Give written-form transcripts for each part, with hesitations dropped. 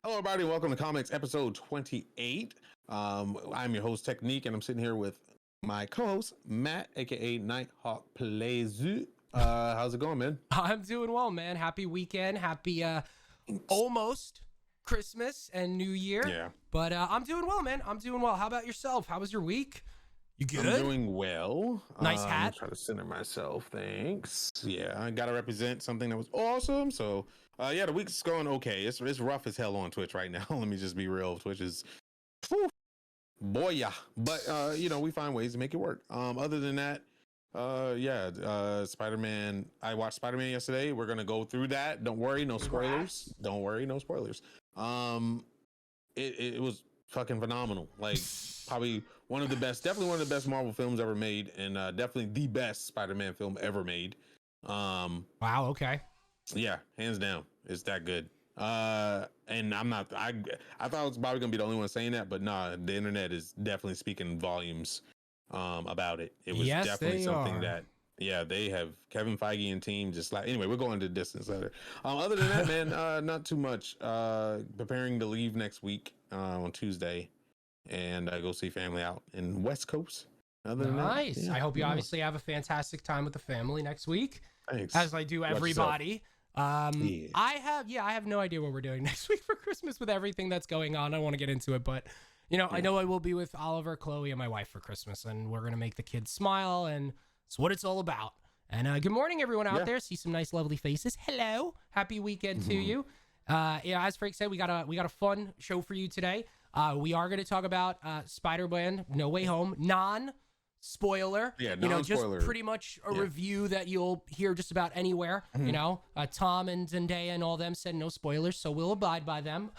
Hello, everybody. Welcome to Comics episode 28. I'm your host, Technique, and I'm sitting here with my co-host, Matt, aka Nighthawk Plays. How's it going, man? I'm doing well, man. Happy weekend. Happy almost Christmas and New Year. Yeah. But I'm doing well, man. I'm doing well. How about yourself? How was your week? You good? I'm doing well. Nice hat. Try to center myself. Thanks. Yeah, I got to represent something that was awesome. So, yeah, the week's going okay. It's rough as hell on Twitch right now. Let me just be real. Twitch is, whew, boy, yeah. But, we find ways to make it work. Other than that, Spider-Man. I watched Spider-Man yesterday. We're going to go through that. Don't worry, no spoilers. Don't worry, no spoilers. It was fucking phenomenal. Like, probably definitely one of the best Marvel films ever made, and definitely the best Spider-Man film ever made. Wow, okay. Yeah, hands down, it's that good. And I thought I was probably gonna be the only one saying that, but nah, the internet is definitely speaking volumes about it. It was definitely something that, yeah, they have Kevin Feige and team just like, anyway, we're going to distance later. Other than that, man, not too much. Preparing to leave next week on Tuesday and go see family out in West Coast. Nice. Yeah, I hope you obviously have a fantastic time with the family next week. Thanks. As I do everybody. I have no idea what we're doing next week for Christmas with everything that's going on. I don't want to get into it, but I know I will be with Oliver, Chloe, and my wife for Christmas, and we're gonna make the kids smile, and it's what it's all about. And good morning, everyone out there. See some nice, lovely faces. Hello, happy weekend to you. As Frank said, we got a fun show for you today. We are going to talk about Spider-Man No Way Home, non-spoiler. Yeah, non-spoiler. Just pretty much a review that you'll hear just about anywhere. Tom and Zendaya and all them said no spoilers, so we'll abide by them.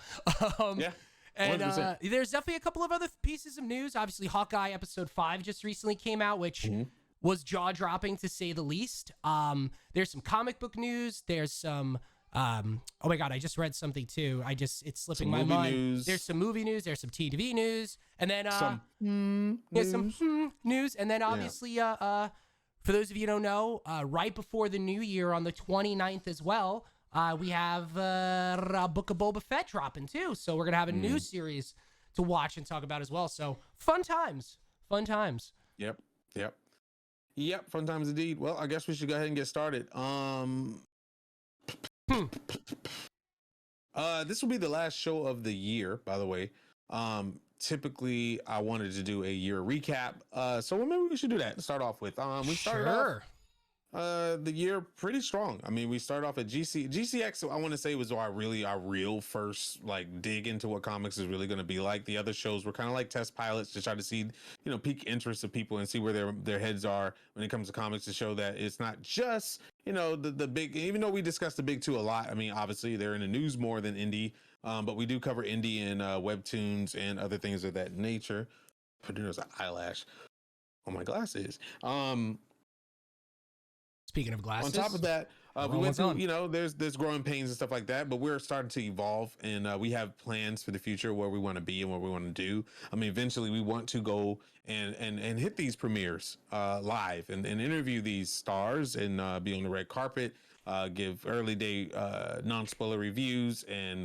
And there's definitely a couple of other pieces of news. Obviously, Hawkeye episode 5 just recently came out, which was jaw-dropping to say the least. There's some comic book news. There's some oh my god, I just read something too. It's slipping my mind. News. There's some movie news. There's some TV news, and then some news, and then obviously for those of you who don't know, right before the new year on the 29th as well, we have Book of Boba Fett dropping too. So we're gonna have a new series to watch and talk about as well. So fun times. Yep. Fun times indeed. Well, I guess we should go ahead and get started. This will be the last show of the year, by the way. Typically I wanted to do a year recap. So maybe we should do that and start off with, we started off the year pretty strong. I mean, we started off at GCX. I want to say was our real first like dig into what comics is really going to be like. The other shows were kind of like test pilots to try to see, pique interest of people and see where their heads are when it comes to comics, to show that it's not just, the big, even though we discussed the big two a lot. I mean, obviously they're in the news more than indie, but we do cover indie and webtoons and other things of that nature. But there's an eyelash on my glasses. Speaking of glasses, on top of that, we went to, there's growing pains and stuff like that, but we're starting to evolve, and we have plans for the future where we want to be and what we want to do. I mean, eventually we want to go and hit these premieres live and interview these stars and be on the red carpet, give early day non-spoiler reviews, and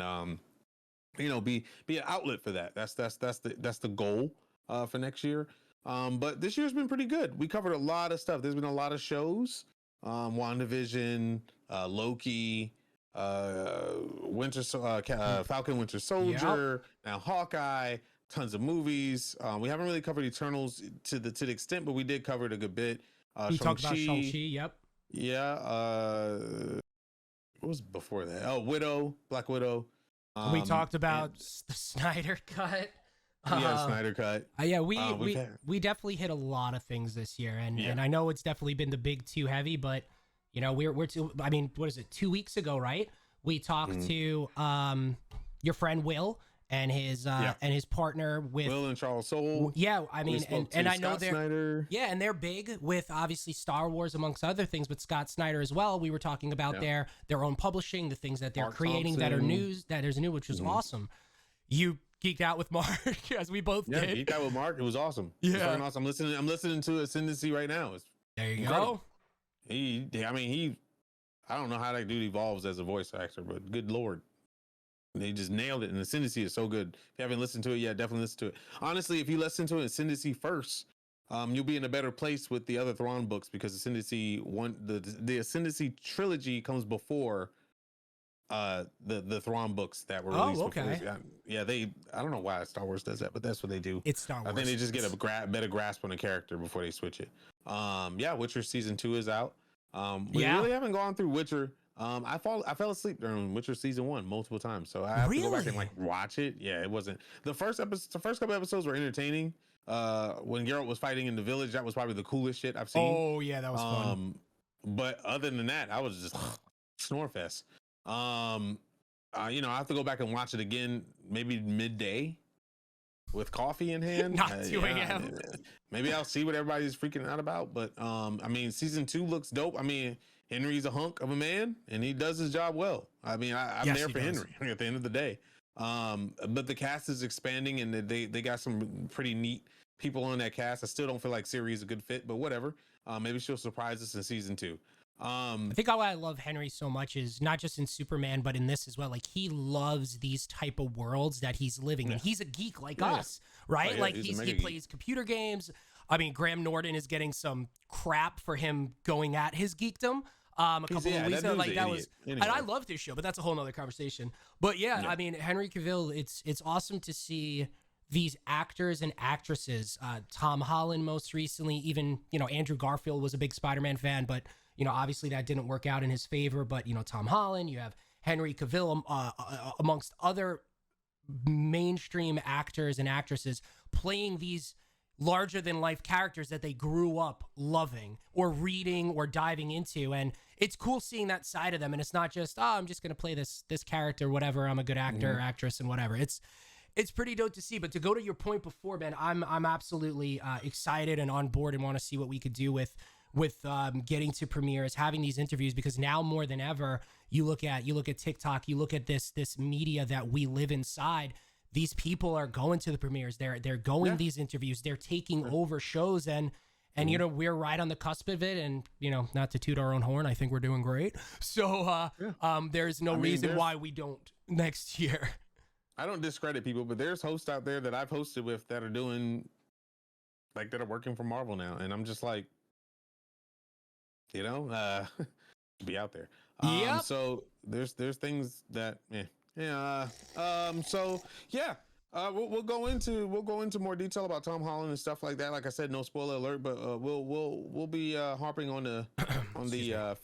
be an outlet for that. That's the goal for next year. But this year's been pretty good. We covered a lot of stuff. There's been a lot of shows. WandaVision, Loki, Falcon Winter Soldier, now Hawkeye, tons of movies. We haven't really covered Eternals to the extent, but we did cover it a good bit. We talked about Shang-Chi, yep. Yeah. What was before that? Oh, Black Widow. We talked about the Snyder Cut. Snyder Cut. We definitely hit a lot of things this year, and I know it's definitely been the big too heavy, but we're too. I mean, what is it? 2 weeks ago, right? We talked to your friend Will and his partner with Will and Charles Soule. Yeah, I mean, and I know they're Snyder. Yeah, and they're big with obviously Star Wars amongst other things, but Scott Snyder as well. We were talking about their own publishing, the things that they're Mark creating Thompson. that is new, which was awesome. You geeked out with Mark, as we both did. Yeah, geeked out with Mark. It was awesome. Yeah, it was awesome. I'm listening to Ascendancy right now. There you incredible. Go. I don't know how that dude evolves as a voice actor, but good lord. They just nailed it, and Ascendancy is so good. If you haven't listened to it yet, definitely listen to it. Honestly, if you listen to Ascendancy first, you'll be in a better place with the other Thrawn books, because the Ascendancy trilogy comes before the Thrawn books that were released before. Yeah, I don't know why Star Wars does that, but that's what they do. It's Star Wars. I think they just get a better grasp on the character before they switch it. Yeah, Witcher season 2 is out. We really haven't gone through Witcher. I fell asleep during Witcher season 1 multiple times, so I have to go back and like watch it. Yeah, it wasn't the first couple episodes were entertaining. When Geralt was fighting in the village, that was probably the coolest shit I've seen. Oh yeah, that was fun. But other than that, I was just snore fest. I have to go back and watch it again, maybe midday with coffee in hand. Not 2 a.m. Maybe I'll see what everybody's freaking out about. But I mean, season 2 looks dope. I mean, Henry's a hunk of a man, and he does his job well. I mean, I'm there for Henry at the end of the day. But the cast is expanding, and they got some pretty neat people on that cast. I still don't feel like Ciri is a good fit, but whatever. Maybe she'll surprise us in season 2. I think why I love Henry so much is not just in Superman, but in this as well. Like, he loves these type of worlds that he's living in. He's a geek like us, right? Like he plays computer games. I mean, Graham Norton is getting some crap for him going at his geekdom. A couple of weeks ago, like that was, anyway. And I love this show, but that's a whole nother conversation. But yeah, I mean, Henry Cavill, it's awesome to see these actors and actresses. Tom Holland, most recently, even Andrew Garfield was a big Spider-Man fan, but obviously that didn't work out in his favor. But Tom Holland, you have Henry Cavill, amongst other mainstream actors and actresses playing these larger than life characters that they grew up loving or reading or diving into. And it's cool seeing that side of them. And it's not just, I'm just going to play this character, whatever. I'm a good actor, actress, and whatever. It's pretty dope to see. But to go to your point before, Ben, I'm absolutely excited and on board and want to see what we could do with getting to premieres, having these interviews, because now more than ever, you look at TikTok, you look at this media that we live inside. These people are going to the premieres. They're going these interviews. They're taking over shows, and we're right on the cusp of it. And not to toot our own horn, I think we're doing great. So there's no reason why we don't next year. I don't discredit people, but there's hosts out there that I've hosted with that are doing that are working for Marvel now, and I'm just like, be out there. So there's things that we'll go into more detail about Tom Holland and stuff like that. Like I said, no spoiler alert, but we'll be harping on the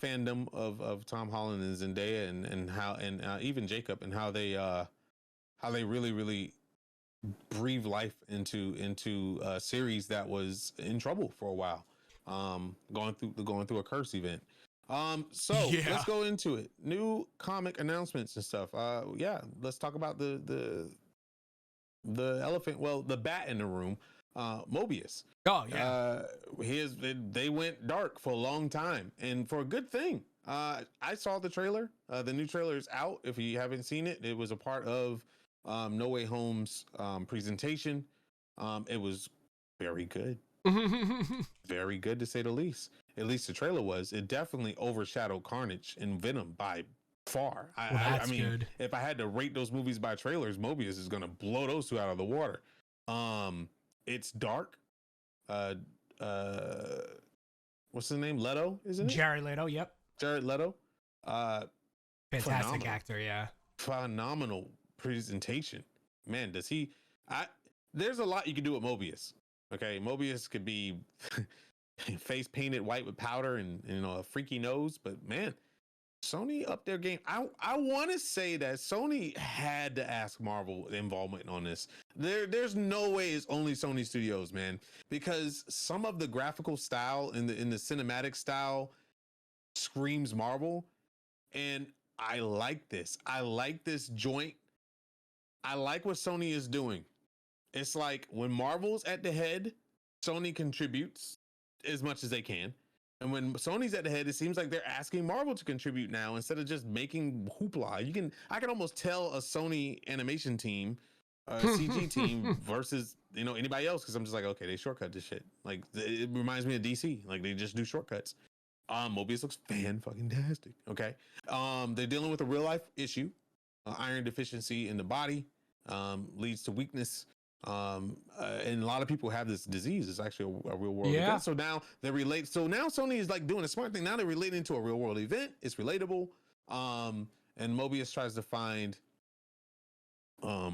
fandom of Tom Holland and Zendaya and how and even Jacob, and how they really, really breathe life into a series that was in trouble for a while, going through a curse event. Let's go into it. New comic announcements and stuff. Let's talk about the elephant, the bat in the room, Morbius. Oh yeah. They went dark for a long time, and for a good thing. I saw the trailer. The new trailer is out. If you haven't seen it, it was a part of No Way Home's presentation. It was very good. Very good, to say the least. At least the trailer was. It definitely overshadowed Carnage and Venom by far. I mean, good. If I had to rate those movies by trailers, Morbius is going to blow those two out of the water. It's dark. What's his name? Leto, isn't it? Jared Leto. Yep. Jared Leto. Fantastic actor. Yeah. Phenomenal presentation. Man, does he? There's a lot you can do with Morbius. Okay, Morbius could be face painted white with powder and a freaky nose, but man, Sony upped their game. I want to say that Sony had to ask Marvel involvement on this. There's no way it's only Sony Studios, man, because some of the graphical style in the cinematic style screams Marvel, and I like this. I like this joint. I like what Sony is doing. It's like when Marvel's at the head, Sony contributes as much as they can. And when Sony's at the head, it seems like they're asking Marvel to contribute now instead of just making hoopla. I can almost tell a Sony animation team, CG team versus anybody else, because I'm just like, okay, they shortcut this shit. Like, it reminds me of DC. Like, they just do shortcuts. Mobius looks fan-fucking-tastic. Okay, they're dealing with a real life issue. iron deficiency in the body, leads to weakness. And a lot of people have this disease. It's actually a real world event. So now they relate. So now Sony is like doing a smart thing. Now they're relating to a real world event. It's relatable. And Mobius tries to find, a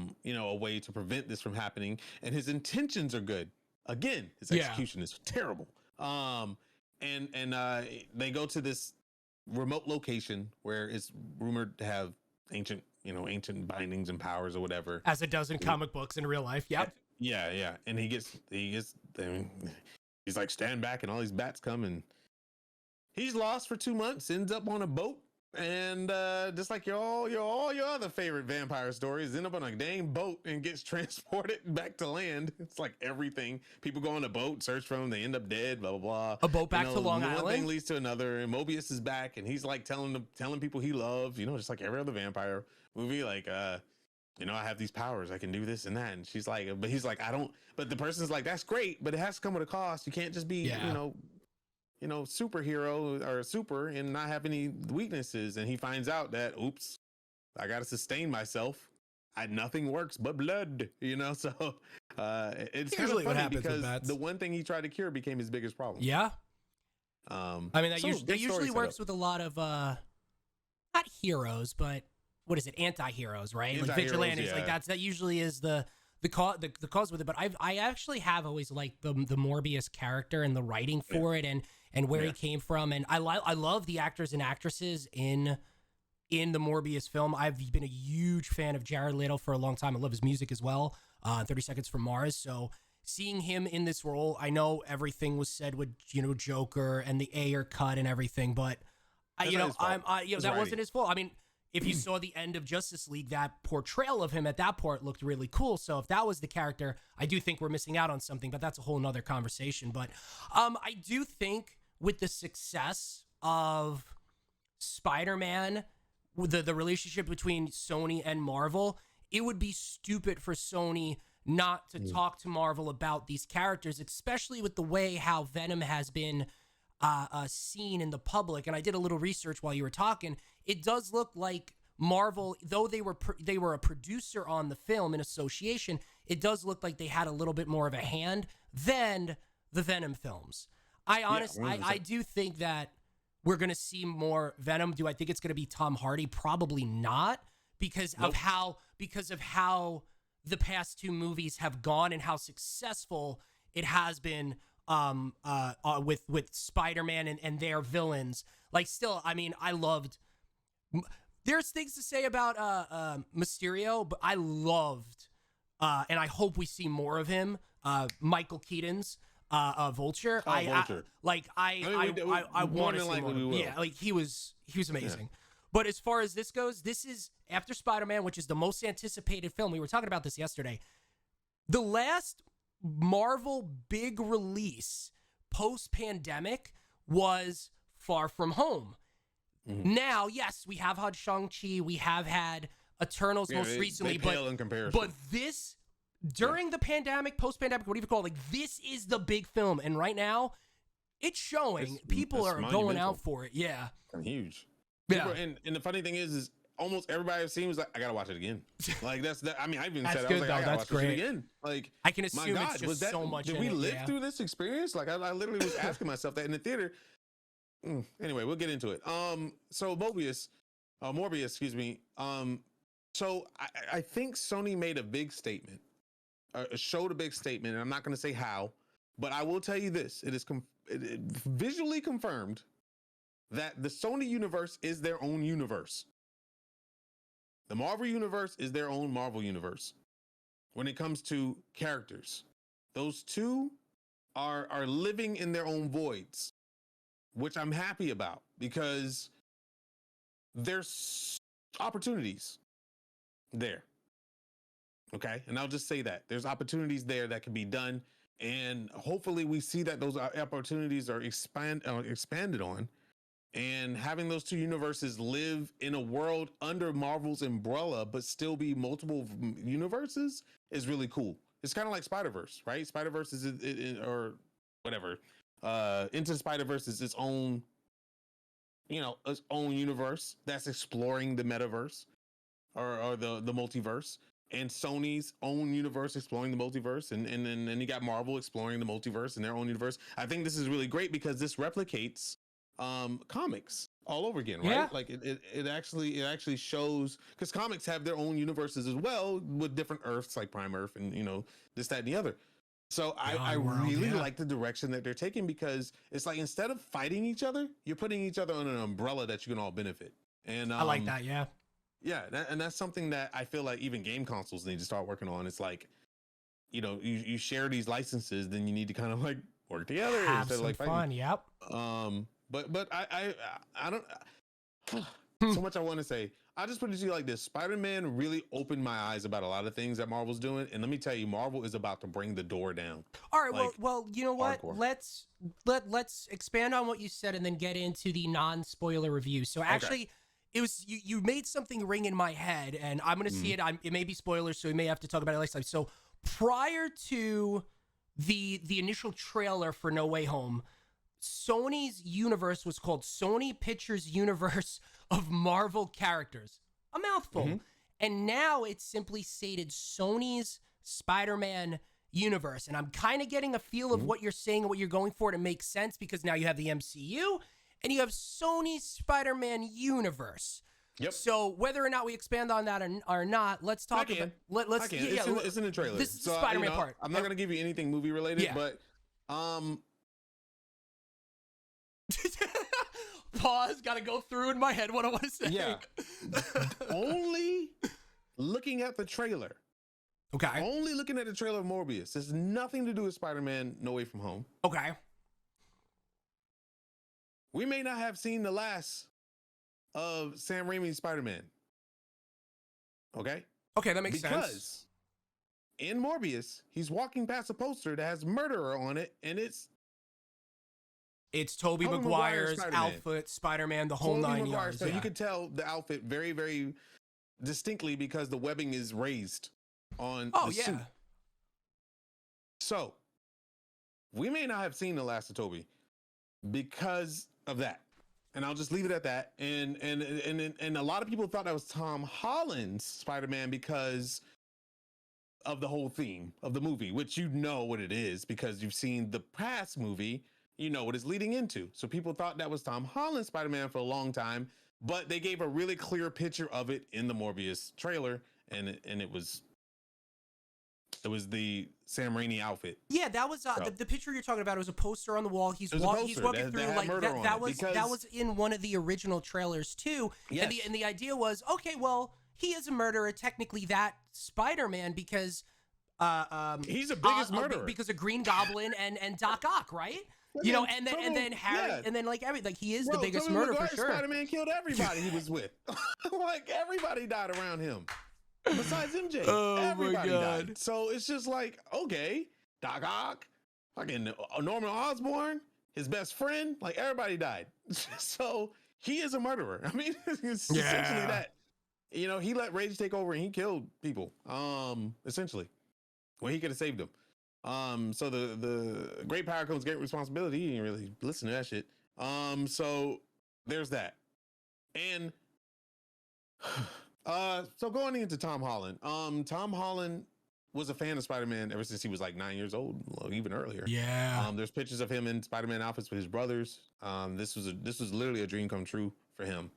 way to prevent this from happening. And his intentions are good. Again, his execution is terrible. And they go to this remote location where it's rumored to have ancient bindings and powers or whatever, as it does in comic books in real life. Yep. Yeah. And he's like, stand back, and all these bats come, and he's lost for 2 months, ends up on a boat, and just like all your other favorite vampire stories, end up on a dang boat and gets transported back to land. It's like everything. People go on a boat, search for him, they end up dead, blah blah blah. A boat back to Long Island. One thing leads to another, and Mobius is back, and he's like telling people he loves, just like every other vampire movie, like I have these powers, I can do this and that. And she's like, but he's like, I don't. But the person's like, that's great, but it has to come with a cost. You can't just be superhero or super and not have any weaknesses. And he finds out that, oops, I gotta sustain myself. Nothing works but blood, so it's kind of funny because the one thing he tried to cure became his biggest problem. I mean, that usually works with a lot of not heroes, but what is it, anti-heroes, right? Like vigilantes. Like that usually is the cause with it. But I actually have always liked the Morbius character and the writing for it, and where he came from. And I love the actors and actresses in the Morbius film. I've been a huge fan of Jared Leto for a long time. I love his music as well. 30 Seconds from Mars. So seeing him in this role, I know everything was said with Joker and the Ayer cut and everything, but that wasn't his fault. I mean, if you saw the end of Justice League, that portrayal of him at that part looked really cool. So if that was the character, I do think we're missing out on something, but that's a whole nother conversation. But I do think with the success of Spider-Man, with the relationship between Sony and Marvel, it would be stupid for Sony not to talk to Marvel about these characters, especially with the way how Venom has been seen in the public. And I did a little research while you were talking. It does look like Marvel, though they were a producer on the film in association, it does look like they had a little bit more of a hand than the Venom films. I do think that we're going to see more Venom. Do I think it's going to be Tom Hardy? Probably not, because of how the past two movies have gone and how successful it has been with Spider-Man and their villains. Like, still, I mean, I loved. There's things to say about Mysterio, but I loved, and I hope we see more of him. Michael Keaton's Vulture. Vulture. I want to see more. Yeah, like he was amazing. Yeah. But as far as this goes, this is after Spider-Man, which is the most anticipated film. We were talking about this yesterday. The last Marvel big release post-pandemic was Far From Home. Mm-hmm. Now, yes, we have had Shang-Chi, we have had Eternals most recently, but this during the pandemic, post-pandemic, what do you call it? Like, this is the big film, and right now, it's showing. People are going out for it. Yeah, huge. Yeah, and the funny thing is almost everybody I've seen was like, I gotta watch it again. Like that's that. I mean, I even said, I was like, I gotta watch it again. Like, I can assume it's just so much. Did we live through this experience? Like, I literally was asking myself that in the theater. Anyway, we'll get into it. So Morbius, excuse me. So I think Sony made a big statement, showed a big statement, and I'm not going to say how, but I will tell you this: it is visually confirmed that the Sony universe is their own universe. The Marvel universe is their own Marvel universe. When it comes to characters, those two are living in their own voids, which I'm happy about because there's opportunities there. Okay. And I'll just say that there's opportunities there that can be done. And hopefully we see that those opportunities are expanded on, and having those two universes live in a world under Marvel's umbrella, but still be multiple universes is really cool. It's kind of like Spider-Verse, right? Spider-Verse is or whatever. Into the Spider-Verse is its own universe that's exploring the metaverse. or the multiverse, and Sony's own universe exploring the multiverse, and then you got Marvel exploring the multiverse in their own universe. I think this is really great because this replicates comics all over again, right? Yeah. Like it actually shows, because comics have their own universes as well with different Earths, like Prime Earth, and this, that, and the other. So I really like the direction that they're taking, because it's like, instead of fighting each other, you're putting each other under an umbrella that you can all benefit. And I like that. Yeah. Yeah, and that's something that I feel like even game consoles need to start working on. It's like, you share these licenses, then you need to kind of like work together Have instead some of like fun. fighting. Yep. But I don't so much I want to say. I just put it to you like this: Spider-Man really opened my eyes about a lot of things that Marvel's doing, and let me tell you, Marvel is about to bring the door down. All right, like, well, you know what? hardcore. Let's expand on what you said and then get into the non-spoiler review. So actually, it was you made something ring in my head, and I'm gonna see it. It may be spoilers, so we may have to talk about it next time. So prior to the initial trailer for No Way Home, Sony's universe was called Sony Pictures Universe of Marvel Characters. A mouthful. And now it's simply stated Sony's Spider-Man universe. And I'm kind of getting a feel of what you're saying and what you're going for to make sense, because now you have the MCU and you have Sony's Spider-Man universe. Yep. So whether or not we expand on that or not, let's talk about. Let's. It's in the trailer. This is the Spider-Man part. I'm not gonna give you anything movie related, but Pause. Got to go through in my head what I want to say. Yeah. Only looking at the trailer. Okay. Only looking at the trailer of Morbius. There's nothing to do with Spider-Man No Way From Home. Okay. We may not have seen the last of Sam Raimi's Spider-Man. Okay? Okay, that makes sense. Because in Morbius, he's walking past a poster that has murderer on it, and it's Tobey Maguire's outfit, Spider-Man, the whole nine yards. So you could tell the outfit very, very distinctly because the webbing is raised on the suit. So we may not have seen the last of Tobey because of that. And I'll just leave it at that. And a lot of people thought that was Tom Holland's Spider-Man because of the whole theme of the movie, which you know what it is because you've seen the past movie. You know what it's leading into. So people thought that was Tom Holland's Spider-Man for a long time, but they gave a really clear picture of it in the Morbius trailer, and it was the Sam Raimi outfit. Yeah, that was the picture you're talking about. It was a poster on the wall. He's walking through like that was in one of the original trailers too. Yes. And the idea was, okay, well, he is a murderer, technically that Spider-Man, because he's the biggest murderer because of Green Goblin and Doc Ock, right? And then Harry, and then like he is the biggest murderer for sure. Spider-Man killed everybody he was with. Like everybody died around him, besides MJ. Everybody died. So it's just like, okay, Doc Ock, fucking Norman Osborn, his best friend, like everybody died. So he is a murderer. I mean, it's essentially that. He let rage take over and he killed people. Essentially, when he could have saved them. So the great power comes great responsibility. You didn't really listen to that shit. So there's that. And so going into Tom Holland, Tom Holland was a fan of Spider-Man ever since he was like 9 years old, even earlier. Yeah. There's pictures of him in Spider-Man outfits with his brothers. This was literally a dream come true for him.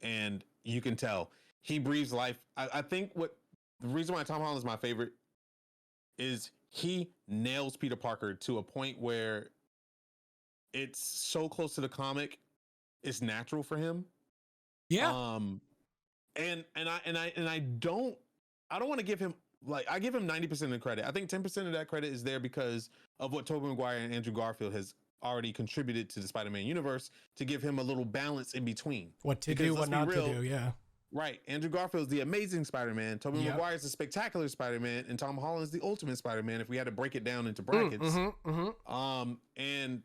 And you can tell he breathes life. I think the reason why Tom Holland is my favorite is he nails Peter Parker to a point where it's so close to the comic, it's natural for him. Yeah. And I don't want to give him, like, I give him 90% of the credit. I think 10% of that credit is there because of what Tobey Maguire and Andrew Garfield has already contributed to the Spider-Man universe to give him a little balance in between. What to do, what not to do, yeah. Right. Andrew Garfield is the amazing Spider-Man. Tobey Maguire is the spectacular Spider-Man, and Tom Holland is the ultimate Spider-Man. If we had to break it down into brackets, and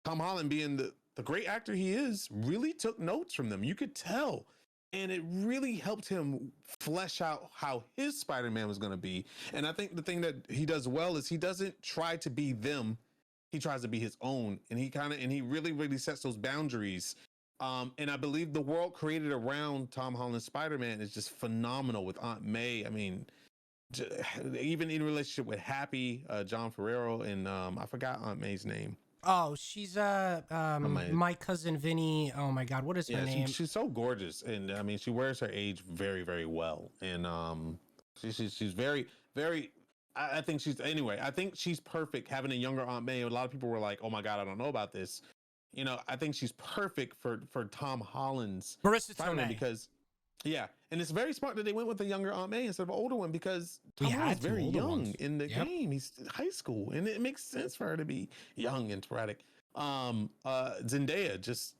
Tom Holland, being the great actor he is, really took notes from them. You could tell, and it really helped him flesh out how his Spider-Man was going to be. And I think the thing that he does well is he doesn't try to be them. He tries to be his own, and he really, really sets those boundaries And I believe the world created around Tom Holland's Spider-Man is just phenomenal with Aunt May. I mean, even in relationship with Happy, John Ferrero, and I forgot Aunt May's name. Oh, she's my cousin Vinny. Oh my God, what is her name? She's so gorgeous, and I mean, she wears her age very, very well, and she's very, very. I think she's anyway. I think she's perfect having a younger Aunt May. A lot of people were like, "Oh my God, I don't know about this." You know, I think she's perfect for Tom Holland's Marissa Spider-Man Tomei. because, yeah, and it's very smart that they went with a younger Aunt May instead of an older one because We Tom Holland's had two very older young ones. in the Yep. game. He's in high school, and it makes sense for her to be young and sporadic. Zendaya just,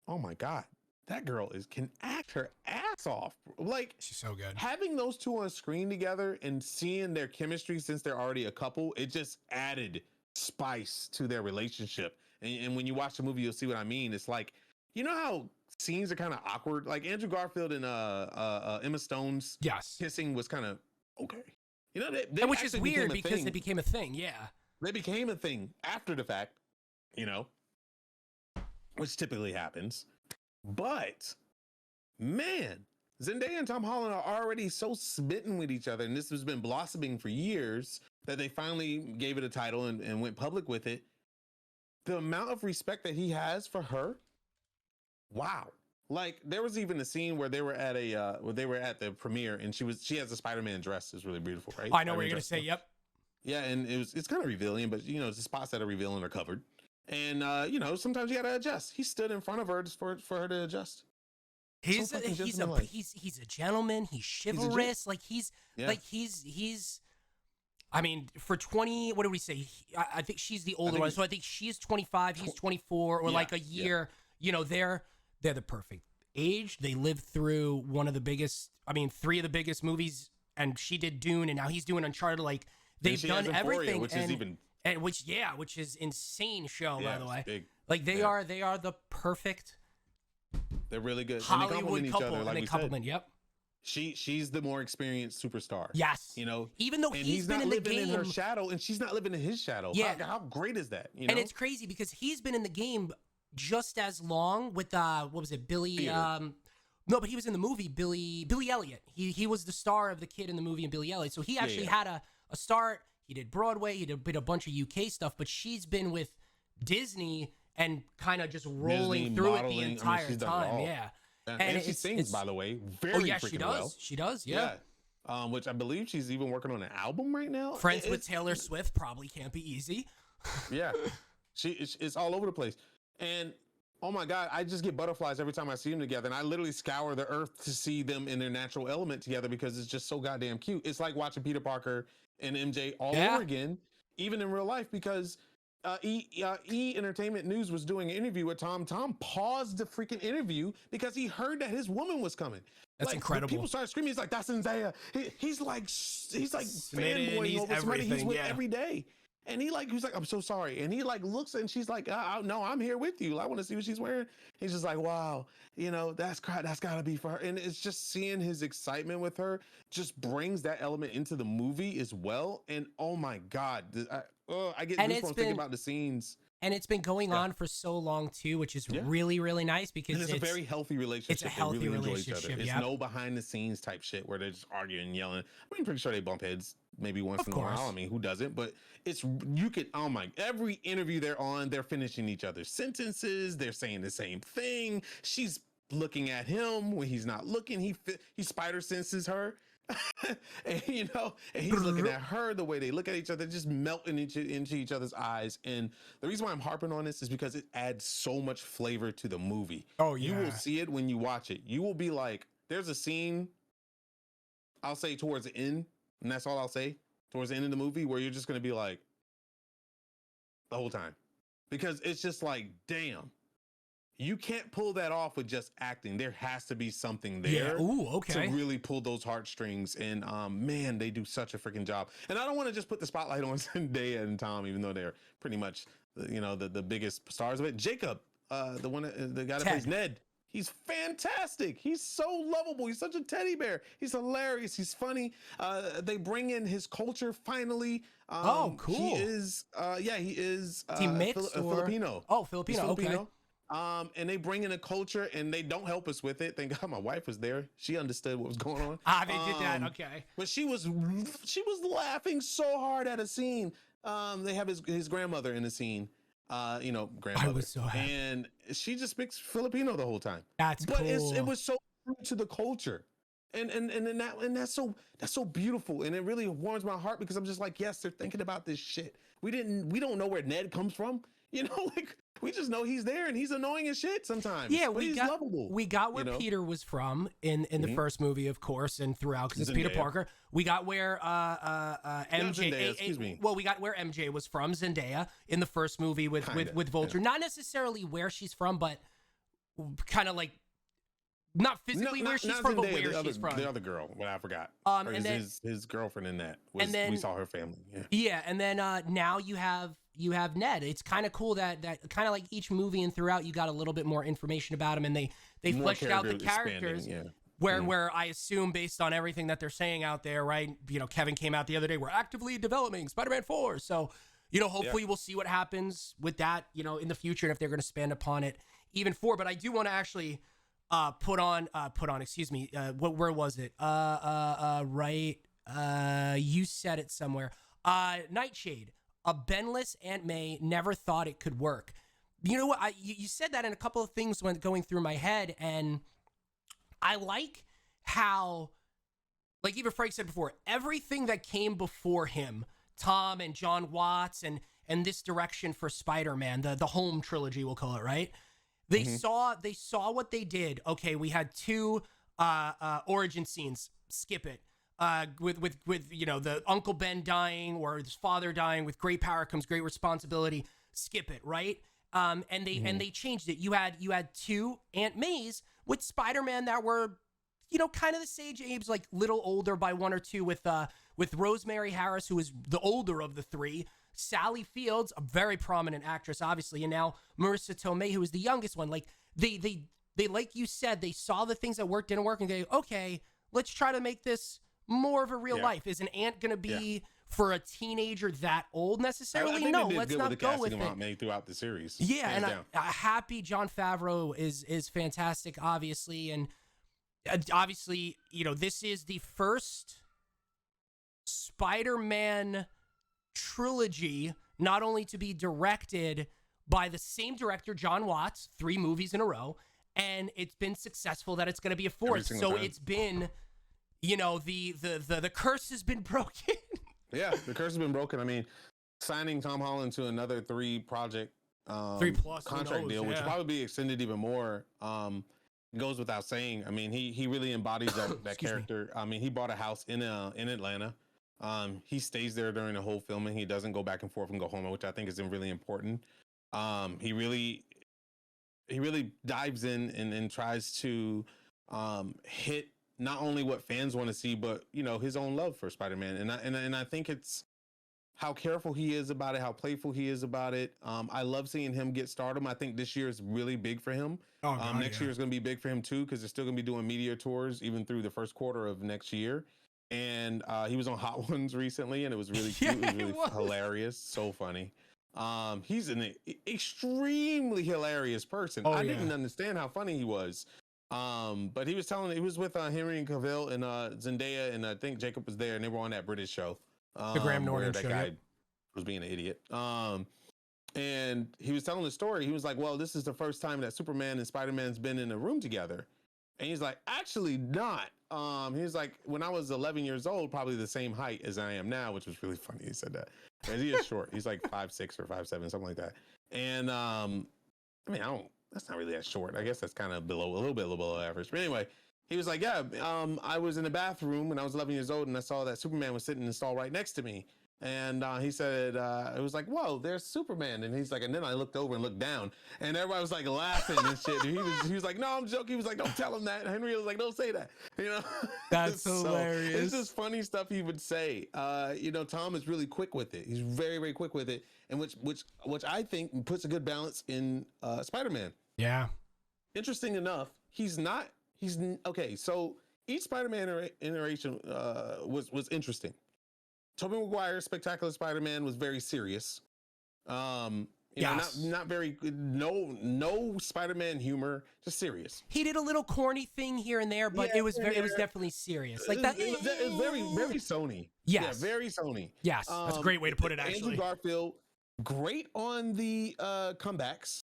oh my God, that girl can act her ass off. Like, She's so good. having those two on screen together and seeing their chemistry since they're already a couple, it just added spice to their relationship. And when you watch the movie, you'll see what I mean. It's like, you know how scenes are kind of awkward? Like Andrew Garfield and Emma Stone's Yes. kissing was kind of okay. You know, And which is weird because it became a thing. Yeah. They became a thing after the fact, you know, which typically happens. But man, Zendaya and Tom Holland are already so smitten with each other, and this has been blossoming for years that they finally gave it a title and went public with it. The amount of respect that he has for her, wow. Like there was even a scene where they were at the premiere, and she has a Spider-Man dress. It's really beautiful, right? I know what you're gonna say. Yep. Yeah, and it's kind of revealing, but you know, the spots that are revealing are covered. And you know, sometimes you gotta adjust. He stood in front of her just for her to adjust. He's a gentleman. He's chivalrous. He's I mean, for 20, what did we say? I think she's the older one. So I think she's 25, he's 24, or like a year. You know, they're the perfect age. They lived through one of the biggest, I mean, 3 of the biggest movies, and she did Dune, and now he's doing Uncharted. Like they've done everything, which is insane show, by the way. Big. Like they are the perfect. They're really good. Hollywood and they couple, like and they compliment. Yep. She's the more experienced superstar. Yes. You know, even though he's been in the game, in her shadow, and she's not living in his shadow. Yeah. How great is that? You know? And it's crazy because he's been in the game just as long with what was it, Billy? No, but he was in the movie Billy Elliot. He was the star of the kid in the movie, and Billy Elliot. So he actually had a start. He did Broadway. He did a bunch of UK stuff, but she's been with Disney and kind of just rolling through it the entire time. Yeah. And she sings, by the way, very freaking well. She does, yeah. Which I believe she's even working on an album right now. Friends with Taylor Swift probably can't be easy. Yeah, it's all over the place. And oh my God, I just get butterflies every time I see them together. And I literally scour the earth to see them in their natural element together because it's just so goddamn cute. It's like watching Peter Parker and MJ all over again, even in real life, because Entertainment News was doing an interview with Tom. Tom paused the freaking interview because he heard that his woman was coming. That's incredible. People started screaming. He's like, "That's Zendaya." He's like fanboying over somebody he's with every day. And he's like, "I'm so sorry." And he like looks, and she's like, "No, I'm here with you. I want to see what she's wearing." He's just like, "Wow, you know, that's gotta be for her." And it's just seeing his excitement with her just brings that element into the movie as well. And oh my God, I get goosebumps thinking about the scenes. And it's been going on for so long too, which is really, really nice because and it's a very healthy relationship. It's a healthy they really relationship. Enjoy each other. It's no behind the scenes type shit where they're just arguing and yelling. I'm pretty sure they bump heads maybe once in a while. I mean, who doesn't? But every interview they're on, they're finishing each other's sentences. They're saying the same thing. She's looking at him when he's not looking. He spider senses her. And you know, and he's looking at her, the way they look at each other, just melting into each other's eyes. And the reason why I'm harping on this is because it adds so much flavor to the movie. Oh yeah, you will see it when you watch it. You will be like, there's a scene, I'll say towards the end, and that's all I'll say, towards the end of the movie, where you're just going to be like the whole time, because it's just like, damn. You can't pull that off with just acting. There has to be something there to really pull those heartstrings. And man, they do such a freaking job. And I don't want to just put the spotlight on Zendaya and Tom, even though they're pretty much, you know, the biggest stars of it. Jacob, the guy that plays Ned, he's fantastic. He's so lovable. He's such a teddy bear. He's hilarious. He's funny. They bring in his culture finally. Cool. He is, he is Team mix Filipino. Oh, Filipino. Okay. And they bring in a culture and they don't help us with it. Thank God my wife was there. She understood what was going on. They did that. Okay. But she was laughing so hard at a scene. They have his grandmother in the scene. Grandmother. I was so happy. And she just speaks Filipino the whole time. That's cool. It was so true to the culture. And that's so beautiful. And it really warms my heart because I'm just like, yes, they're thinking about this shit. We don't know where Ned comes from. Like we just know he's there and he's annoying as shit sometimes. Yeah, he's lovable. We got where Peter was from in the first movie, of course, and throughout because it's Peter Parker. We got where MJ. Zendaya, excuse me. Well, we got where MJ was from, Zendaya, in the first movie with Vulture. Yeah. Not necessarily where she's from, but kind of like not physically where she's from, Zendaya, but where she's from. The other girl, I forgot. And then his girlfriend in that was. We saw her family. Yeah, and then now you have Ned. It's kind of cool that kind of like each movie and throughout you got a little bit more information about him, and they fleshed out the characters. Where I assume based on everything that they're saying out there, right? Kevin came out the other day. We're actively developing Spider-Man 4, so hopefully we'll see what happens with that, in the future, and if they're going to expand upon it even more. But I do want to actually put on. Excuse me. Where was it? Right. You said it somewhere. Nightshade. A Benless Aunt May never thought it could work. You know what? You said that, and a couple of things went going through my head, and I like how, like even Frank said before, everything that came before him, Tom and John Watts, and this direction for Spider-Man, the home trilogy, we'll call it, right? They saw what they did. Okay, we had two origin scenes. Skip it. With the Uncle Ben dying or his father dying. With great power comes great responsibility. Skip it, right? And they changed it. You had two Aunt Mays with Spider-Man that were, kind of the sage age, like little older by one or two. With Rosemary Harris, who is the older of the three. Sally Fields, a very prominent actress, obviously, and now Marissa Tomei, who is the youngest one. Like they like you said, they saw the things that worked, didn't work, and they okay, let's try to make this more of a real life. Is an aunt going to be for a teenager that old necessarily? No, let's not go with it. Throughout the series. Yeah, and I'm happy Jon Favreau is fantastic, obviously. And obviously, this is the first Spider-Man trilogy, not only to be directed by the same director, John Watts, 3 movies in a row, and it's been successful that it's going to be a 4th. So time. It's been... the curse has been broken. Yeah, the curse has been broken. I mean, signing Tom Holland to another 3-project 3+ contract deal, which will probably be extended even more, goes without saying. I mean, he really embodies that character. I mean, he bought a house in Atlanta. He stays there during the whole filming. He doesn't go back and forth and go home, which I think is really important. He really dives in and tries to hit not only what fans want to see, but his own love for Spider-Man. And I think it's how careful he is about it, how playful he is about it. I love seeing him get stardom. I think this year is really big for him. Next year is going to be big for him too, because they're still going to be doing media tours even through the first quarter of next year. And he was on Hot Ones recently, and it was really cute. It was really hilarious, so funny. He's an extremely hilarious person. I didn't understand how funny he was. But he was with Henry Cavill and Zendaya, and I think Jacob was there, and they were on that British show. The Graham Norton show. That guy was being an idiot. And he was telling the story. He was like, well, this is the first time that Superman and Spider-Man's been in a room together. And he's like, actually not. He was like, when I was 11 years old, probably the same height as I am now, which was really funny. He said that. Because he is short. He's like 5'6" or 5'7", something like that. And that's not really that short. I guess that's kind of a little bit below average. But anyway, he was like, yeah, I was in the bathroom when I was 11 years old, and I saw that Superman was sitting in the stall right next to me. And he said, it was like, whoa, there's Superman. And he's like, and then I looked over and looked down, and everybody was like laughing and shit. And he was like, no, I'm joking. He was like, don't tell him that. Henry was like, don't say that. That's hilarious. It's just funny stuff he would say. Tom is really quick with it. He's very, very quick with it. And which I think puts a good balance in Spider-Man. Yeah. Interesting enough, okay. So each Spider-Man iteration was interesting. Tobey Maguire's Spectacular Spider-Man was very serious. You know, not very no Spider-Man humor, just serious. He did a little corny thing here and there, but it was definitely serious. Like that. It was very Sony. Yes. Yeah, very Sony. Yes, that's a great way to put it. Actually, Andrew Garfield, great on the comebacks.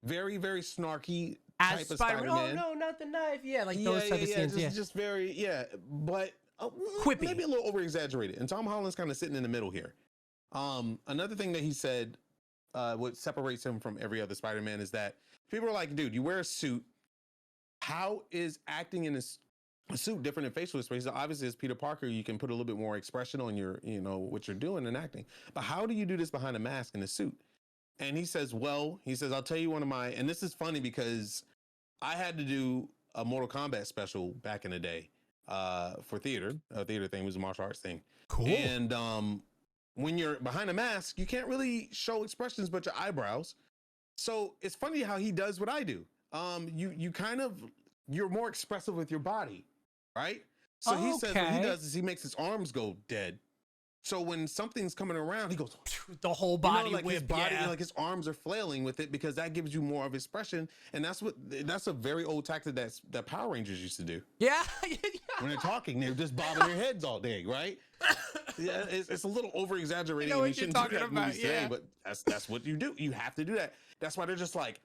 Very snarky as type of Oh Spider-Man. no, not the knife. Yeah, like those type of scenes. Just very but quippy, maybe a little over exaggerated. And Tom Holland's kind of sitting in the middle here. Another thing that he said, what separates him from every other Spider-Man is that people are like, dude, you wear a suit. How is acting in a suit different than facial expressions? Obviously, as Peter Parker, you can put a little bit more expression on your, what you're doing and acting. But how do you do this behind a mask and a suit? And he says, I'll tell you one of my, and this is funny because I had to do a Mortal Kombat special back in the day for theater. A theater thing was a martial arts thing. Cool. And when you're behind a mask, you can't really show expressions but your eyebrows. So it's funny how he does what I do. You're more expressive with your body, right? So he says what he does is he makes his arms go dead. So when something's coming around, he goes the whole body, like whip, his body, like his arms are flailing with it because that gives you more of expression, and that's a very old tactic that Power Rangers used to do. Yeah, when they're talking, they're just bobbing their heads all day, right? Yeah, it's a little over exaggerating. What you're talking about, today, but that's what you do. You have to do that. That's why they're just like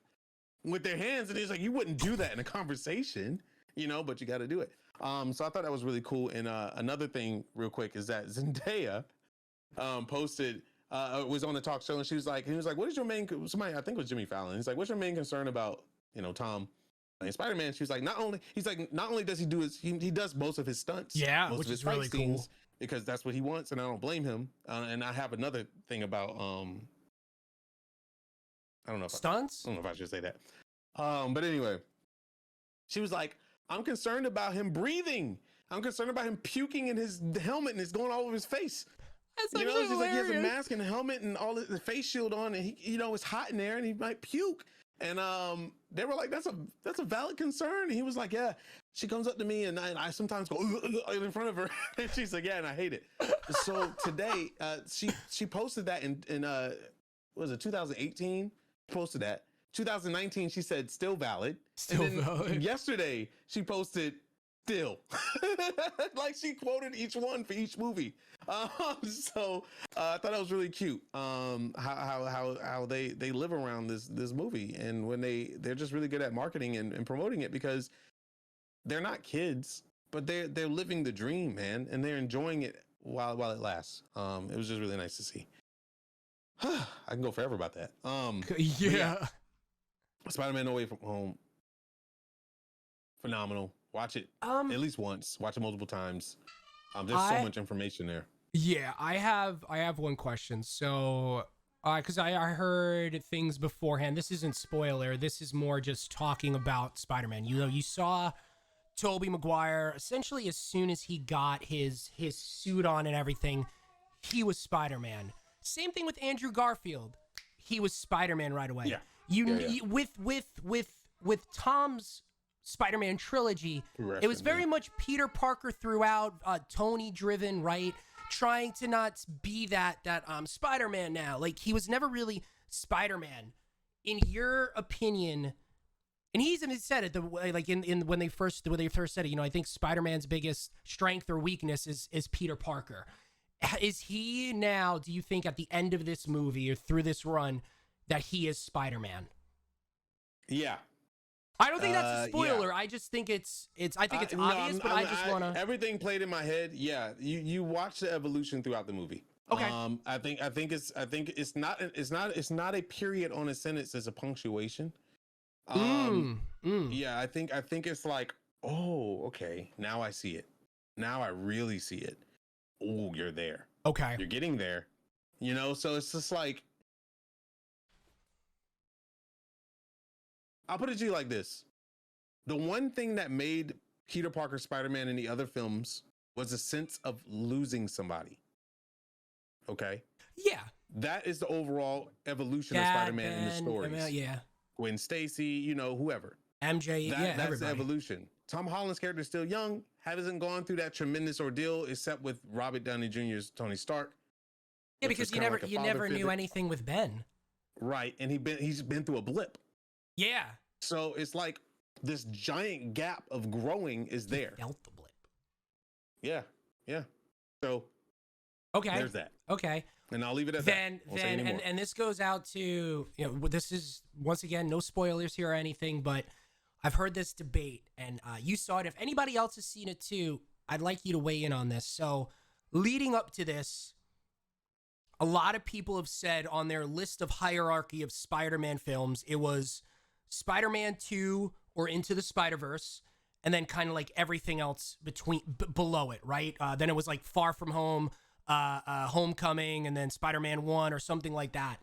with their hands, and it's like you wouldn't do that in a conversation, but you got to do it. So I thought that was really cool. And another thing real quick is that Zendaya posted, was on the talk show, and he was like, what is your main, somebody, I think it was Jimmy Fallon. He's like, what's your main concern about, Tom and Spider-Man? She was like, not only does he do he does most of his stunts. Yeah, most which of his is really cool. Because that's what he wants, and I don't blame him. And I have another thing about, I don't know if stunts? I don't know if I should say that. But anyway, she was like, I'm concerned about him breathing. I'm concerned about him puking in his helmet and it's going all over his face. That's she's like, he has a mask and a helmet and all the face shield on, and he, it's hot in there and he might puke. And they were like, that's a valid concern. And he was like, yeah. She comes up to me and I sometimes go in front of her, and she's like, yeah, and I hate it. So today, she posted that in what was it, 2018? Posted that. 2019, she said still valid. Valid. Yesterday, she posted still. Like she quoted each one for each movie. So I thought that was really cute. How they live around this movie, and when they're just really good at marketing and promoting it, because they're not kids, but they're living the dream, man, and they're enjoying it while it lasts. It was just really nice to see. I can go forever about that. Yeah. Spider-Man No Way From Home, phenomenal. Watch it at least once. Watch it multiple times. There's so much information there. Yeah, I have one question. So, because I heard things beforehand. This isn't spoiler. This is more just talking about Spider-Man. You saw Tobey Maguire essentially as soon as he got his suit on and everything, he was Spider-Man. Same thing with Andrew Garfield. He was Spider-Man right away. Yeah. With Tom's Spider-Man trilogy, it was very much Peter Parker throughout, Tony driven, right? Trying to not be that Spider-Man now. Like, he was never really Spider-Man. In your opinion, and he's even said it when they first said it, I think Spider-Man's biggest strength or weakness is Peter Parker. Is he now, do you think at the end of this movie or through this run, that he is Spider-Man? Yeah. I don't think that's a spoiler. Yeah. I just think it's obvious, but I just want to. Everything played in my head. Yeah, you watch the evolution throughout the movie. Okay. I think it's not a period on a sentence. It's a punctuation. Yeah, I think it's like, oh, okay, now I see it. Now I really see it. Oh, you're there. Okay. You're getting there. So it's just like, I'll put it to you like this. The one thing that made Peter Parker Spider-Man in the other films was a sense of losing somebody. Okay? Yeah. That is the overall evolution of Spider-Man in the stories. Yeah. Gwen Stacy, whoever. MJ, that's everybody. The evolution. Tom Holland's character is still young, hasn't gone through that tremendous ordeal except with Robert Downey Jr.'s Tony Stark. Yeah, because you never knew anything with Ben. right, and he's been through a blip. Yeah. So it's like this giant gap of growing is there. Felt the blip. Yeah. So okay, there's that. Okay. And I'll leave it at then, that. And this goes out to, this is, once again, no spoilers here or anything, but I've heard this debate, and you saw it. If anybody else has seen it too, I'd like you to weigh in on this. So leading up to this, a lot of people have said on their list of hierarchy of Spider-Man films, it was Spider-Man 2 or Into the Spider-Verse, and then kind of like everything else below it, right? Then it was like Far From Home, Homecoming, and then Spider-Man 1 or something like that.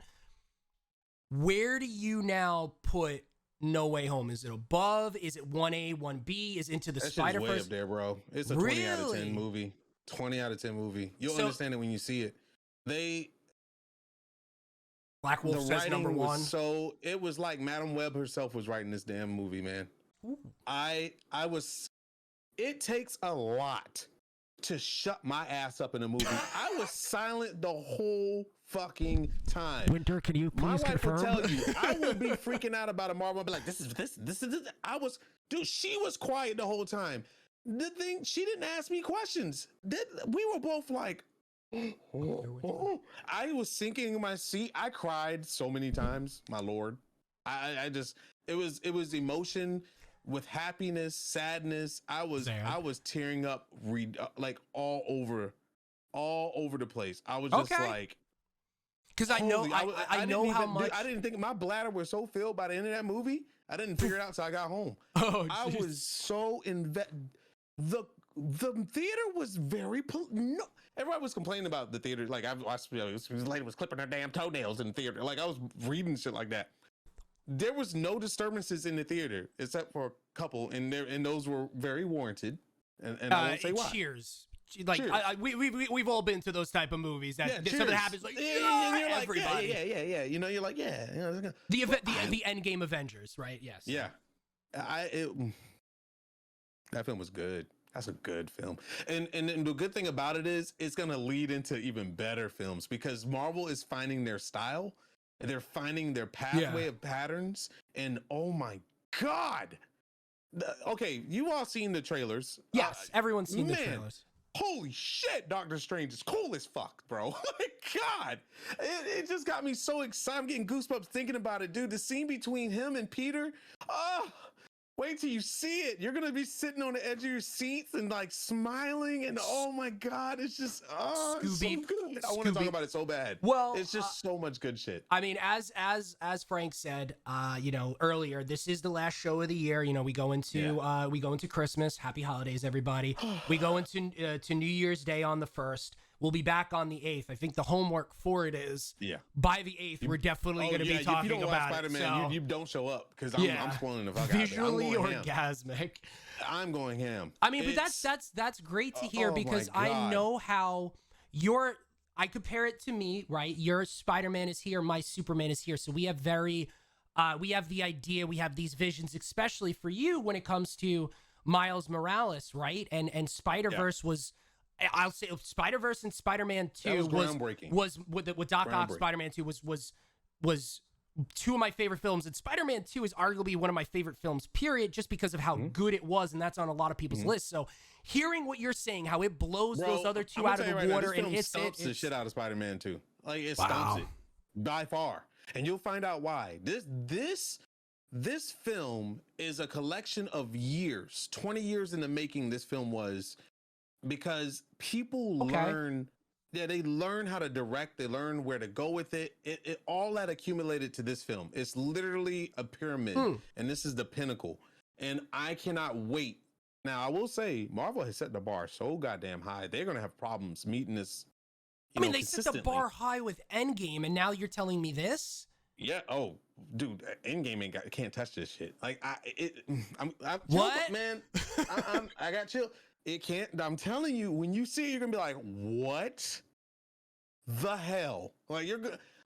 Where do you now put No Way Home? Is it above? Is it 1A, 1B? Is Into the Spider-Verse? Way up there, bro. It's a 20 out of 10 movie. 20 out of 10 movie. You'll understand it when you see it. Black Wolf says number one. So it was like Madam Web herself was writing this damn movie, man. Ooh. It takes a lot to shut my ass up in a movie. I was silent the whole fucking time. Winter, can you please confirm? My wife will tell you, I will be freaking out about a Marvel. I'll be like, this is this. She was quiet the whole time. The thing, she didn't ask me questions. We were both like, I was sinking in my seat. I cried so many times, my Lord. It was emotion with happiness, sadness. I was tearing up, like all over the place. I was just like, because I know how much. I didn't think my bladder was so filled by the end of that movie. I didn't figure it out until I got home. I was so invested. The theater was very everybody was complaining about the theater. Like I watched, this lady was clipping her damn toenails in the theater. Like I was reading shit like that. There was no disturbances in the theater except for a couple, and those were very warranted. And I won't say why. Cheers. Like cheers. We've all been to those type of movies that something happens like everybody. Yeah. You know, you're like the Endgame Avengers, right? Yes. Yeah. That film was good. That's a good film. And the good thing about it is it's going to lead into even better films because Marvel is finding their style. They're finding their pathway of patterns. And oh my God. Okay, you all seen the trailers. Yes, everyone's seen the trailers. Holy shit, Doctor Strange is cool as fuck, bro. My God. It just got me so excited. I'm getting goosebumps thinking about it, dude. The scene between him and Peter. Wait till you see it. You're going to be sitting on the edge of your seats and like smiling. And oh my God, it's just, it's so good. I want to talk about it so bad. Well, it's just so much good shit. I mean, as Frank said, earlier, this is the last show of the year. We go into Christmas. Happy holidays, everybody. We go into to New Year's Day on the 1st. We'll be back on the 8th. I think the homework for it is by the 8th, we're definitely going to be talking about Spider-Man, it. So, you don't show up because I'm spoiling the fuck out of it. Visually orgasmic. I'm going ham. I mean, but that's great to hear because I know how I compare it to me, right? Your Spider-Man is here, my Superman is here. So we have we have the idea, we have these visions, especially for you when it comes to Miles Morales, right? And Spider-Verse was... I'll say Spider-Verse and Spider-Man 2 was with Doc Ock. Spider-Man 2 was two of my favorite films, and Spider-Man 2 is arguably one of my favorite films, period, just because of how good it was, and that's on a lot of people's lists. So hearing what you're saying, how it blows those other two out of the water and hits the shit out of Spider-Man 2. Like it stomps it by far. And you'll find out why. This film is a collection of years, 20 years in the making this film was. Because people learn how to direct, they learn where to go with it. It all that accumulated to this film. It's literally a pyramid, and this is the pinnacle. And I cannot wait. Now, I will say, Marvel has set the bar so goddamn high. They're going to have problems meeting this. They set the bar high with Endgame, and now you're telling me this? Yeah. Oh, dude, Endgame can't touch this shit. Like, what? Man, I got chill. It can't. I'm telling you, when you see it, you're gonna be like, "What the hell?"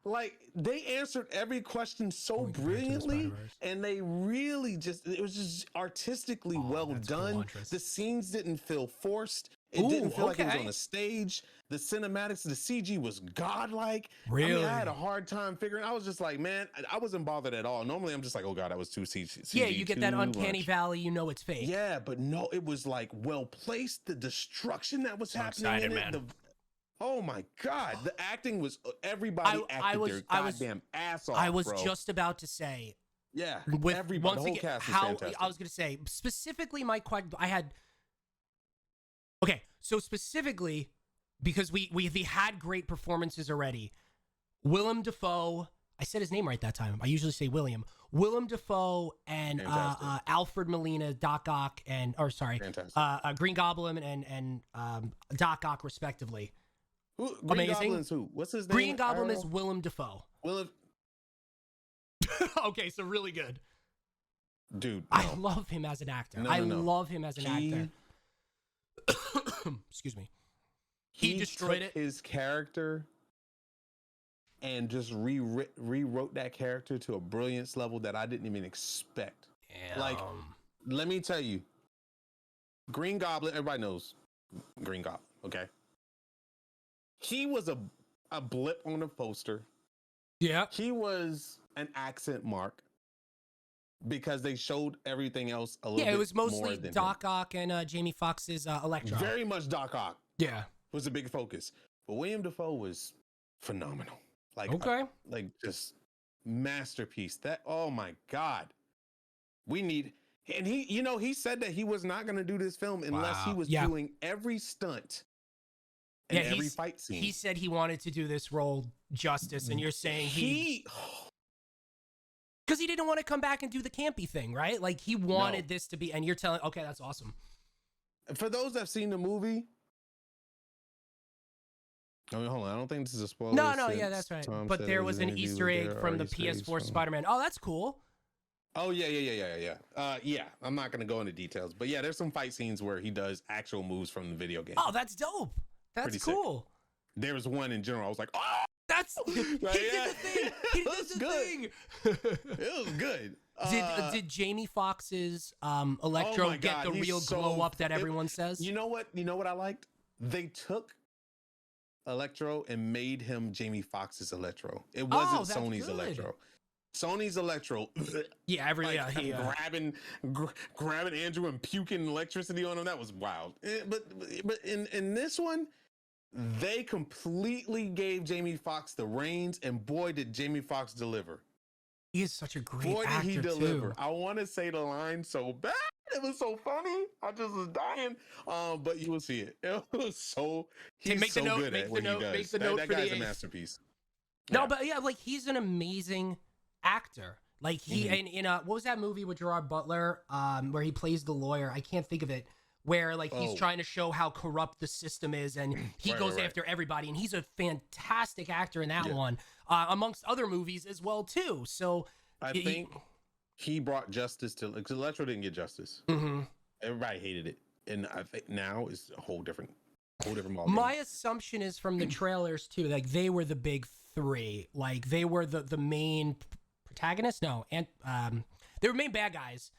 Like they answered every question so brilliantly, and they really it was just artistically well done. Cool, the scenes didn't feel forced. It didn't feel like it was on a stage. The cinematics, the CG was godlike. Really? I mean, I had a hard time figuring. I was just like, man, I wasn't bothered at all. Normally, I'm just like, oh god, that was too CG. Yeah, you get that uncanny valley. You know it's fake. Yeah, but no, it was like well placed. The destruction that was happening in it. Oh my god, the acting was everybody acted their goddamn ass off. I was just about to say. Yeah, with everybody, once the whole again, cast was fantastic. I was gonna say specifically my question. I had. Okay, so specifically, because we had great performances already. Willem Dafoe, I said his name right that time. I usually say William. Willem Dafoe and Alfred Molina, Doc Ock, Green Goblin and Doc Ock, respectively. Green Amazing. Goblin's who? What's his name? Green Goblin is Willem Dafoe. Okay, so really good. Dude, no. I love him as an actor. I love him as an actor. Excuse me. He destroyed it. His character and just rewrote that character to a brilliance level that I didn't even expect. Damn. Like, let me tell you, Green Goblin, everybody knows Green Goblin, okay? He was a blip on the poster. Yeah. He was an accent mark because they showed everything else a little bit. Yeah, it was mostly more than Doc Ock and Jamie Foxx's Electro. Very much Doc Ock. Yeah. Was a big focus. But William Dafoe was phenomenal. Like, like just masterpiece. That, oh my God. We need, and he said that he was not going to do this film unless he was doing every stunt and every fight scene. He said he wanted to do this role justice, and you're saying because he didn't want to come back and do the campy thing, right? Like he wanted this to be, and you're telling, okay, that's awesome. For those that've seen the movie, I mean, hold on, I don't think this is a spoiler. No, yeah, that's right. But there was an Easter egg from the PS4 Spider-Man. Oh, that's cool. Oh yeah. Yeah, I'm not gonna go into details, but yeah, there's some fight scenes where he does actual moves from the video game. Oh, that's dope. That's pretty cool. Sick. There was one in general. I was like, oh, that's he did the thing. He did the thing. It was good. Did Jamie Foxx's Electro get the real glow up that everyone says? You know what I liked? They took Electro and made him Jamie Foxx's Electro. It wasn't Sony's Electro. Sony's Electro. Yeah, grabbing Andrew and puking electricity on him. That was wild. But in this one, they completely gave Jamie Foxx the reins, and boy, did Jamie Foxx deliver. He is such a great actor, did he deliver. too. I want to say the line so bad. It was so funny. I just was dying. But you will see it. It was so he's so good at what he does. Make the note that for guy's the a masterpiece. No, but yeah, like he's an amazing actor. Like he in what was that movie with Gerard Butler where he plays the lawyer? I can't think of it. Where like he's trying to show how corrupt the system is, and he goes after everybody, and he's a fantastic actor in that one, amongst other movies as well too. So I think he brought justice to, because Electro didn't get justice. Everybody hated it, and I think now it's a whole different ballgame. My assumption is from the trailers too, like they were the big three, like they were the main protagonists. No, and they were main bad guys.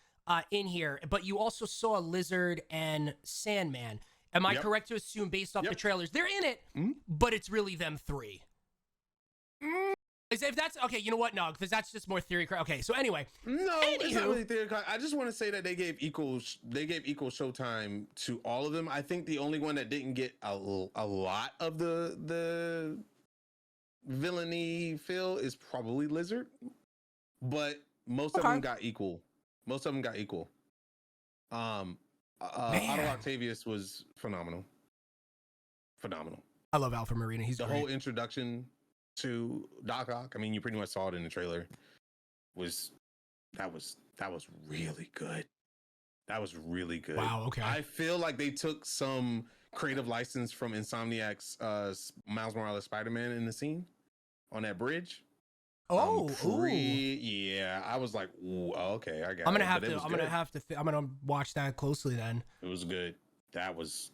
In here, but you also saw Lizard and Sandman. Am I correct to assume, based off the trailers, they're in it, but it's really them three? If that's okay, you know what? No, because that's just more theory. Okay, so anyway, it's not really theory. I just want to say that they gave equal showtime to all of them. I think the only one that didn't get a lot of the villainy feel is probably Lizard, but most of them got equal. Most of them got equal. Otto Octavius was phenomenal. I love Alfred Molina. He's the great. whole introduction to Doc Ock. I mean, you pretty much saw it in the trailer. That was really good. That was really good. Wow. Okay. I feel like they took some creative license from Insomniac's Miles Morales Spider-Man in the scene on that bridge. Yeah, I was like, ooh, okay, I got it. I'm gonna watch that closely then. It was good. That was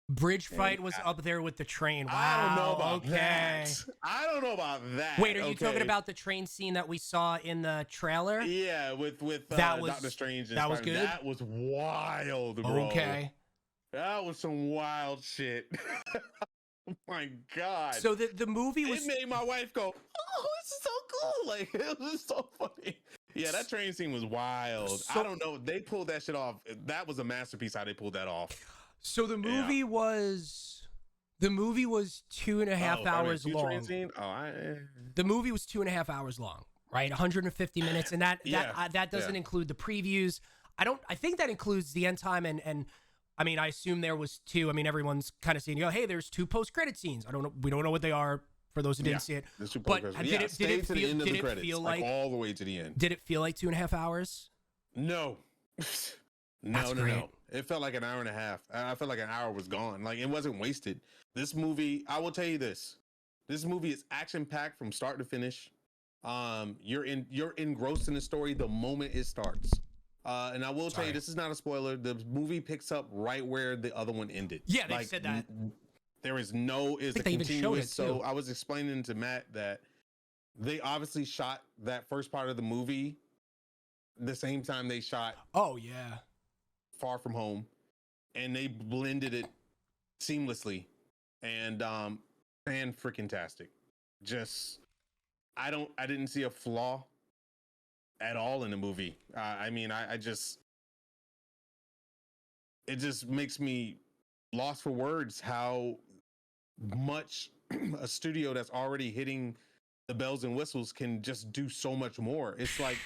bridge fight was up there with the train. Wow. I don't know about that. I don't know about that. Wait, are you talking about the train scene that we saw in the trailer? Yeah, with Doctor Strange. That was good. That was wild, bro. Okay. That was some wild shit. Oh my God. So the movie was. It made my wife go, "Oh, this is so cool!" Like it was so funny. Yeah, that train scene was wild. So, I don't know. They pulled that shit off. That was a masterpiece. How they pulled that off. So the movie was. The movie was 2.5 hours long. The movie was 2.5 hours long, right? 150 minutes, and that doesn't include the previews. I think that includes the end time and I mean, I assume there was 2. I mean, everyone's kind of saying, hey, there's 2 post-credit scenes. I don't know. We don't know what they are for those who didn't see it. But did it feel like all the way to the end? Did it feel like 2.5 hours? No. No. It felt like an hour and a half. I felt like an hour was gone. Like it wasn't wasted. This movie, I will tell you this. This movie is action-packed from start to finish. You're engrossed in the story the moment it starts. And I will tell you, this is not a spoiler. The movie picks up right where the other one ended. Yeah, they said that. There is a continuous. So I was explaining to Matt that they obviously shot that first part of the movie the same time they shot. Oh yeah. Far From Home, and they blended it seamlessly, and freaking tastic. Just I didn't see a flaw at all in the movie. I mean, it just makes me lost for words how much a studio that's already hitting the bells and whistles can just do so much more. It's like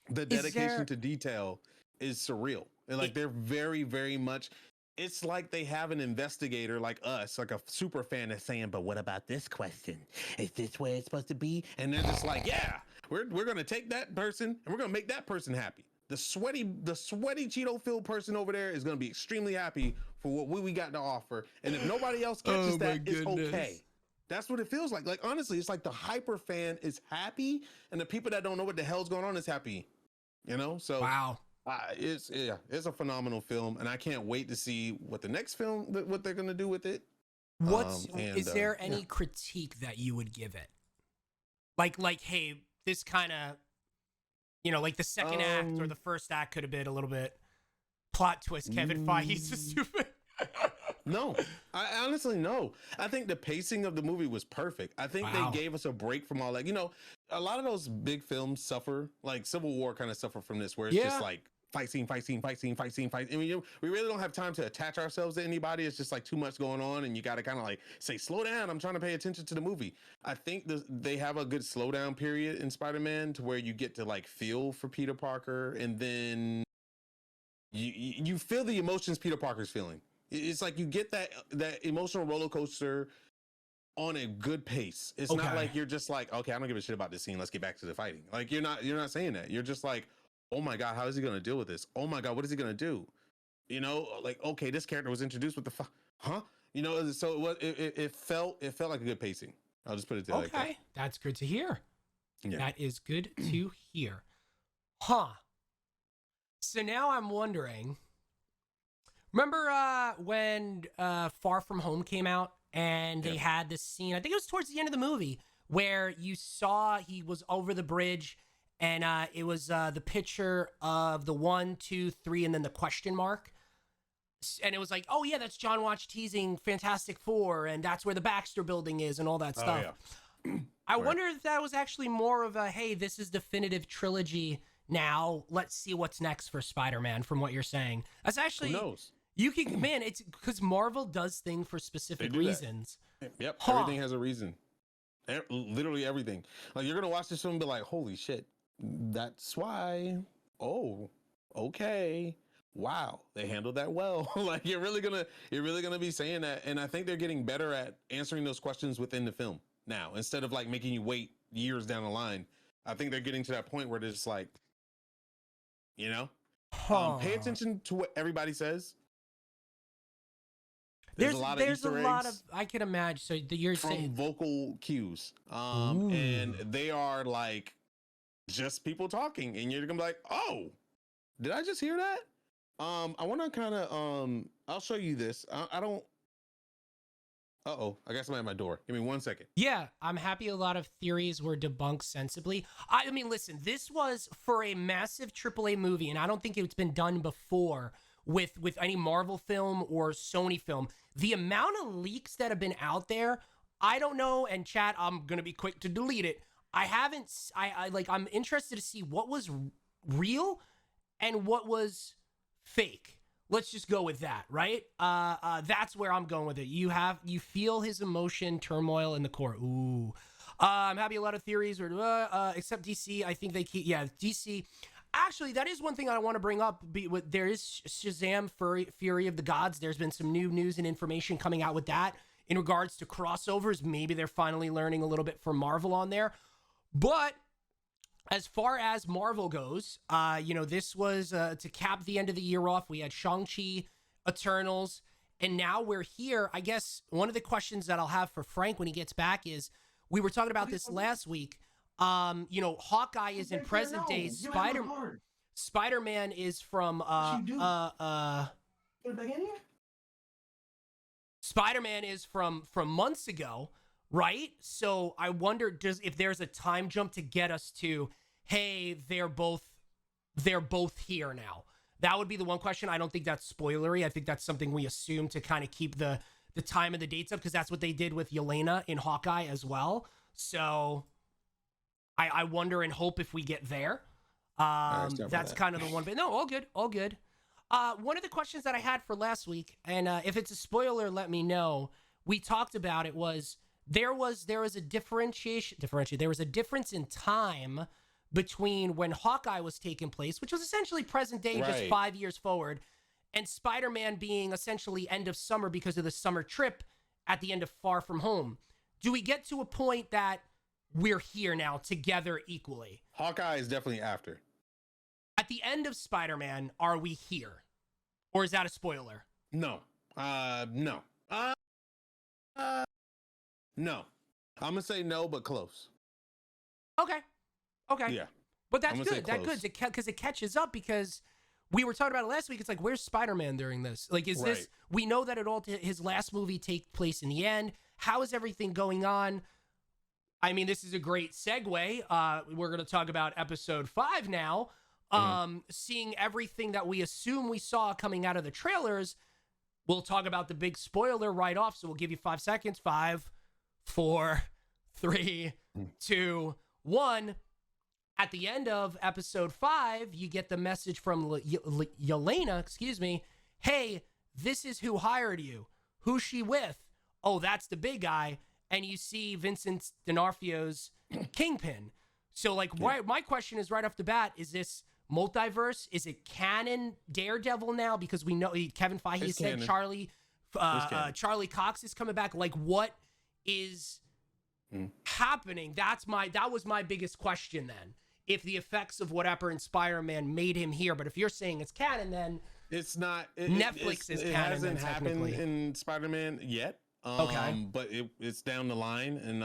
the dedication to detail is surreal. And like they're very, very much. It's like they have an investigator like us, like a super fan that's saying, "But what about this question? Is this where it's supposed to be?" And they're just like, "Yeah, we're gonna take that person and we're gonna make that person happy. The sweaty Cheeto-filled person over there is gonna be extremely happy for what we got to offer. And if nobody else catches it's okay." That's what it feels like. Like honestly, it's like the hyper fan is happy, and the people that don't know what the hell's going on is happy. You know? So wow. It's a phenomenal film, and I can't wait to see what the next film, what they're gonna do with it. Is there any critique that you would give it? Like, hey, this kind of, like the second act or the first act could have been a little bit plot twist. Kevin Feige's so stupid. No, I honestly no. I think the pacing of the movie was perfect. I think they gave us a break from all that. A lot of those big films suffer, like Civil War kind of suffer from this, where it's just like fight scene. I mean, we really don't have time to attach ourselves to anybody. It's just like too much going on, and you got to kind of like say, slow down. I'm trying to pay attention to the movie. I think they have a good slowdown period in Spider-Man to where you get to like feel for Peter Parker, and then you feel the emotions Peter Parker's feeling. It's like you get that emotional roller coaster on a good pace. It's not like you're just like, okay, I don't give a shit about this scene. Let's get back to the fighting. Like you're not saying that. You're just like, oh my God, how is he going to deal with this? Oh my God, what is he going to do? Like, okay, this character was introduced with the huh? So it felt like a good pacing. I'll just put it there. Okay, like that. That's good to hear. Yeah. That is good to hear. Huh. So now I'm wondering, remember when Far From Home came out and they had this scene, I think it was towards the end of the movie, where you saw he was over the bridge and it was the picture of the 1, 2, 3, and then the question mark. And it was like, oh yeah, that's John Watch teasing Fantastic Four, and that's where the Baxter building is and all that stuff. Yeah. I wonder if that was actually more of a, hey, this is definitive trilogy now. Let's see what's next for Spider-Man from what you're saying. That's actually... Who knows? You can, man, it's because Marvel does things for specific reasons. Yep, everything has a reason. Literally everything. Like you're gonna watch this film and be like, holy shit, that's why. Oh, okay. Wow, they handled that well. Like you're really gonna be saying that. And I think they're getting better at answering those questions within the film now, instead of like making you wait years down the line. I think they're getting to that point where it's like, pay attention to what everybody says. There's a lot of Easter eggs. I can imagine. So you're saying vocal cues, and they are like just people talking, and you're gonna be like, "Oh, did I just hear that?" I want to kind of I'll show you this. I don't. I got somebody at my door. Give me 1 second. Yeah, I'm happy a lot of theories were debunked sensibly. I mean, listen, this was for a massive AAA movie, and I don't think it's been done before, with any Marvel film or Sony film. The amount of leaks that have been out there, I don't know. And chat, I'm gonna be quick to delete it. I'm interested to see what was real and what was fake. Let's just go with that, right? That's where I'm going with it. You feel his emotion, turmoil in the core. Ooh. I'm happy a lot of theories, except DC. I think they keep, DC. Actually, that is one thing I want to bring up. There is Shazam Fury of the Gods. There's been some new news and information coming out with that in regards to crossovers. Maybe they're finally learning a little bit from Marvel on there. But as far as Marvel goes, this was to cap the end of the year off. We had Shang-Chi, Eternals, and now we're here. I guess one of the questions that I'll have for Frank when he gets back is, we were talking about this last week. Hawkeye is in present day. Spider-Man is from Spider-Man is from months ago, right? So I wonder if there's a time jump to get us to, hey, they're both here now. That would be the one question. I don't think that's spoilery. I think that's something we assume to kind of keep the time and the dates up, because that's what they did with Yelena in Hawkeye as well. So I wonder and hope if we get there. That's kind of the one. But no, all good. One of the questions that I had for last week, and if it's a spoiler, let me know. We talked about it, was there was a differentiation. There was a difference in time between when Hawkeye was taking place, which was essentially present day, just 5 years forward, and Spider-Man being essentially end of summer because of the summer trip at the end of Far From Home. Do we get to a point that we're here now together equally? Hawkeye is definitely after. At the end of Spider-Man, are we here? Or is that a spoiler? No. No. No. I'm gonna say no, but close. Okay. Yeah. But that's good. That's good because it catches up, because we were talking about it last week. It's like, where's Spider-Man during this? Like, is this, we know that his last movie take place in the end. How is everything going on? I mean, this is a great segue. We're going to talk about episode 5 now. Seeing everything that we assume we saw coming out of the trailers. We'll talk about the big spoiler right off. So we'll give you 5 seconds. 5, 4, 3, 2, 1. At the end of episode 5, you get the message from Yelena, hey, this is who hired you. Who's she with? Oh, that's the big guy. And you see Vincent D'Onofrio's Kingpin. So, my question is right off the bat, is this multiverse? Is it canon Daredevil now? Because we know Kevin Feige said Charlie Cox is coming back. Like, what is happening? That was my biggest question then. If the effects of whatever in Spider-Man made him here, but if you're saying it's canon, then it's not. Netflix is canon. It hasn't happened in Spider-Man yet. Okay, but it's down the line, and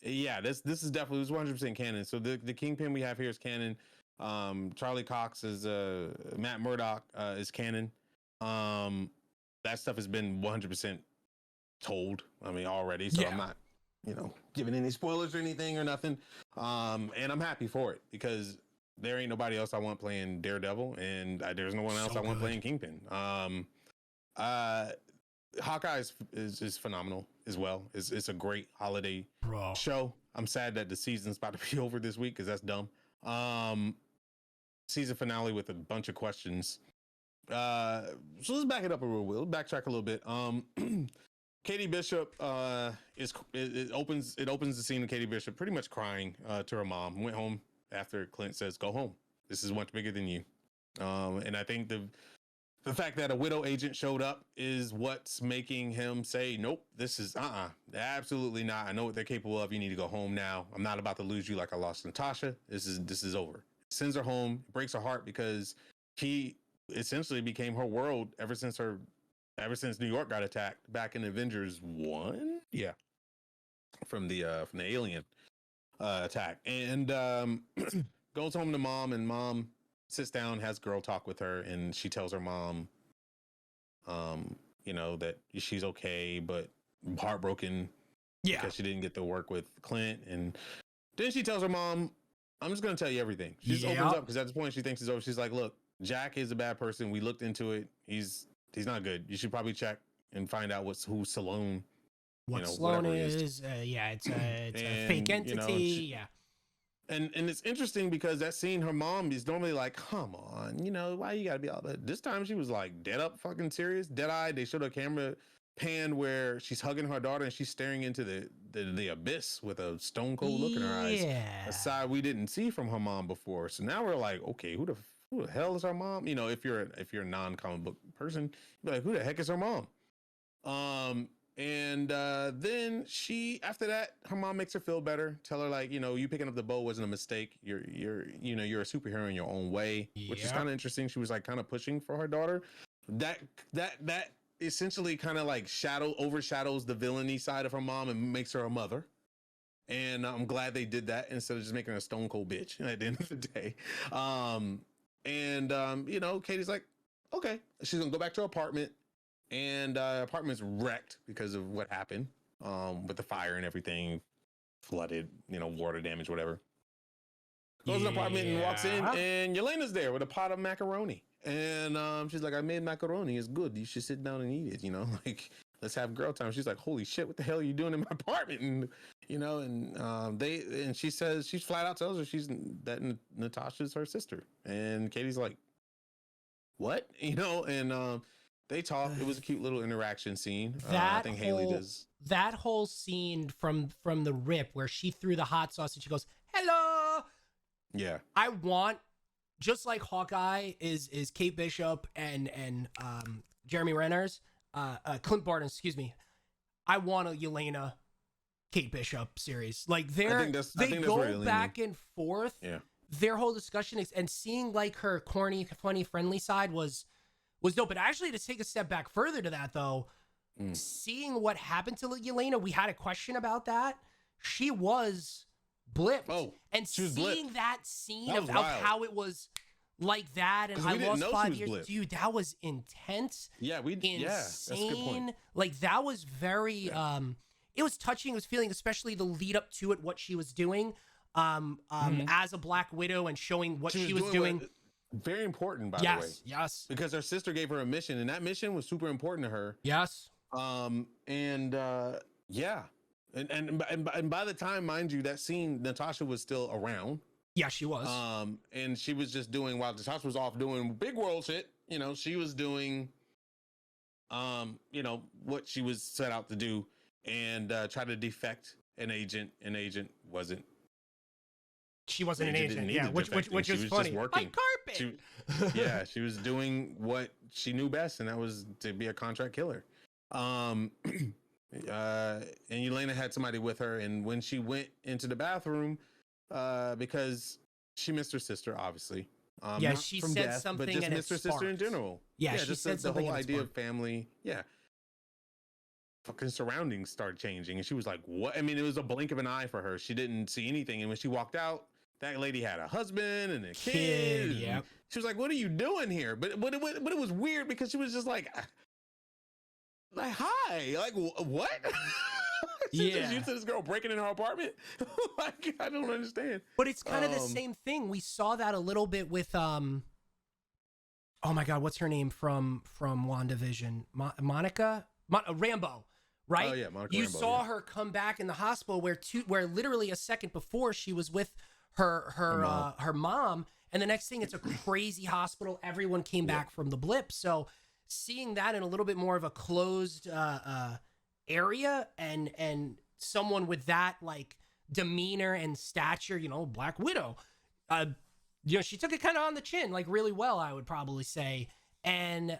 this is definitely 100% canon. So the Kingpin we have here is canon. Charlie Cox is Matt Murdock is canon. That stuff has been 100% told. I mean, already. So I'm not, giving any spoilers or anything or nothing. And I'm happy for it, because there ain't nobody else I want playing Daredevil, and there's no one else I want playing Kingpin. Hawkeye is phenomenal as well. It's a great holiday show. I'm sad that the season's about to be over this week, because that's dumb. Season finale with a bunch of questions. So let's back it up a little bit. Let's backtrack a little bit. Katie Bishop it opens the scene of Katie Bishop pretty much crying to her mom. Went home after Clint says, "Go home. This is much bigger than you." And I think the fact that a widow agent showed up is what's making him say, "Nope, this is absolutely not. I know what they're capable of. You need to go home now. I'm not about to lose you like I lost Natasha. This is over." Sends her home, breaks her heart, because he essentially became her world ever since New York got attacked back in Avengers 1. Yeah. From the alien attack. And goes home to mom, and mom sits down, has girl talk with her, and she tells her mom that she's okay, but heartbroken because she didn't get to work with Clint. And then she tells her mom, "I'm just gonna tell you everything." She just opens up, because at this point she thinks it's over. She's like, "Look, Jack is a bad person. We looked into it. He's not good. You should probably check and find out who Salone. What Sloan is? Yeah, it's a fake entity. Yeah. And it's interesting because that scene, her mom is normally like, come on, why you gotta be all that? This time she was like dead up fucking serious, dead eyed. They showed a camera pan where she's hugging her daughter and she's staring into the abyss with a stone cold look in her eyes. A side we didn't see from her mom before. So now we're like, okay, who the hell is her mom? If you're a non-comic book person, you're like, who the heck is her mom? And then after that, her mom makes her feel better. Tell her like, you picking up the bow wasn't a mistake. You're a superhero in your own way, which is kind of interesting. She was like kind of pushing for her daughter. That essentially kind of like overshadows the villainy side of her mom and makes her a mother. And I'm glad they did that instead of just making her a stone cold bitch at the end of the day. Katie's like, okay, she's gonna go back to her apartment. And apartment's wrecked because of what happened with the fire and everything, flooded, water damage, whatever. Goes to the apartment and walks in, and Yelena's there with a pot of macaroni. And she's like, I made macaroni. It's good. You should sit down and eat it, like, let's have girl time. She's like, holy shit, what the hell are you doing in my apartment? And she says, she's flat out tells her that Natasha's her sister. And Katie's like, what? And they talk. It was a cute little interaction scene. I think Haley does. That whole scene from the rip where she threw the hot sauce and she goes, hello. Yeah. I want, just like Hawkeye is Kate Bishop and Jeremy Renner's, Clint Barton, excuse me. I want a Yelena Kate Bishop series. Like they go back and forth. Yeah. Their whole discussion and seeing like her corny, funny, friendly side was dope. But actually, to take a step back further to that, though, seeing what happened to Yelena, we had a question about that. She was blipped. Oh, and she was seeing blipped. that scene of how it was like that, and I lost 5 years. Blipped. Dude, that was intense. Yeah, insane. Yeah, that's a good point. Like, that was very, it was touching. It was feeling, especially the lead up to it, what she was doing as a Black Widow and showing what she was doing. Very important, by the way. Yes. Because her sister gave her a mission, and that mission was super important to her. Yes. And by the time, mind you, that scene, Natasha was still around. Yeah, she was. And she was just doing, while Natasha was off doing big world shit, she was doing, what she was set out to do, and try to defect an agent. An agent wasn't. She wasn't an agent, yeah, which is funny. My carpet. She was doing what she knew best, and that was to be a contract killer. And Yelena had somebody with her, and when she went into the bathroom, because she missed her sister, obviously. She said something, but just and missed her sister in general. Yeah, she said the whole idea of family. Yeah. Fucking surroundings started changing, and she was like, what? I mean, it was a blink of an eye for her. She didn't see anything, and when she walked out, that lady had a husband and a kid. Yeah. She was like, what are you doing here? But it was weird because she was just like hi, like, what? She's just used to this girl breaking in her apartment. Like, I don't understand. But it's kind of the same thing. We saw that a little bit with oh my God, what's her name from WandaVision? Monica Rambeau. Right? Oh yeah, Monica You Rambeau, saw her come back in the hospital where literally a second before she was with her mom, and the next thing, it's a crazy hospital. Everyone came back from the blip. So seeing that in a little bit more of a closed area, and someone with that like demeanor and stature, Black Widow, she took it kind of on the chin, like really well, I would probably say. And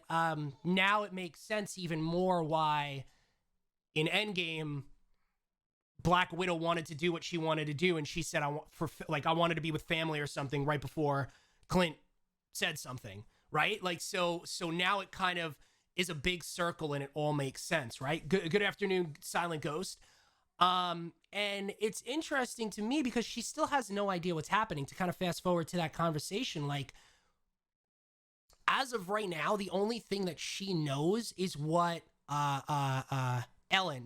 now it makes sense even more why in Endgame, Black Widow wanted to do what she wanted to do, and she said, I wanted to be with family or something right before Clint said something, right? Like, so now it kind of is a big circle, and it all makes sense, right? Good afternoon, Silent Ghost. And it's interesting to me because she still has no idea what's happening. To kind of fast forward to that conversation, like, as of right now, the only thing that she knows is what Eileen,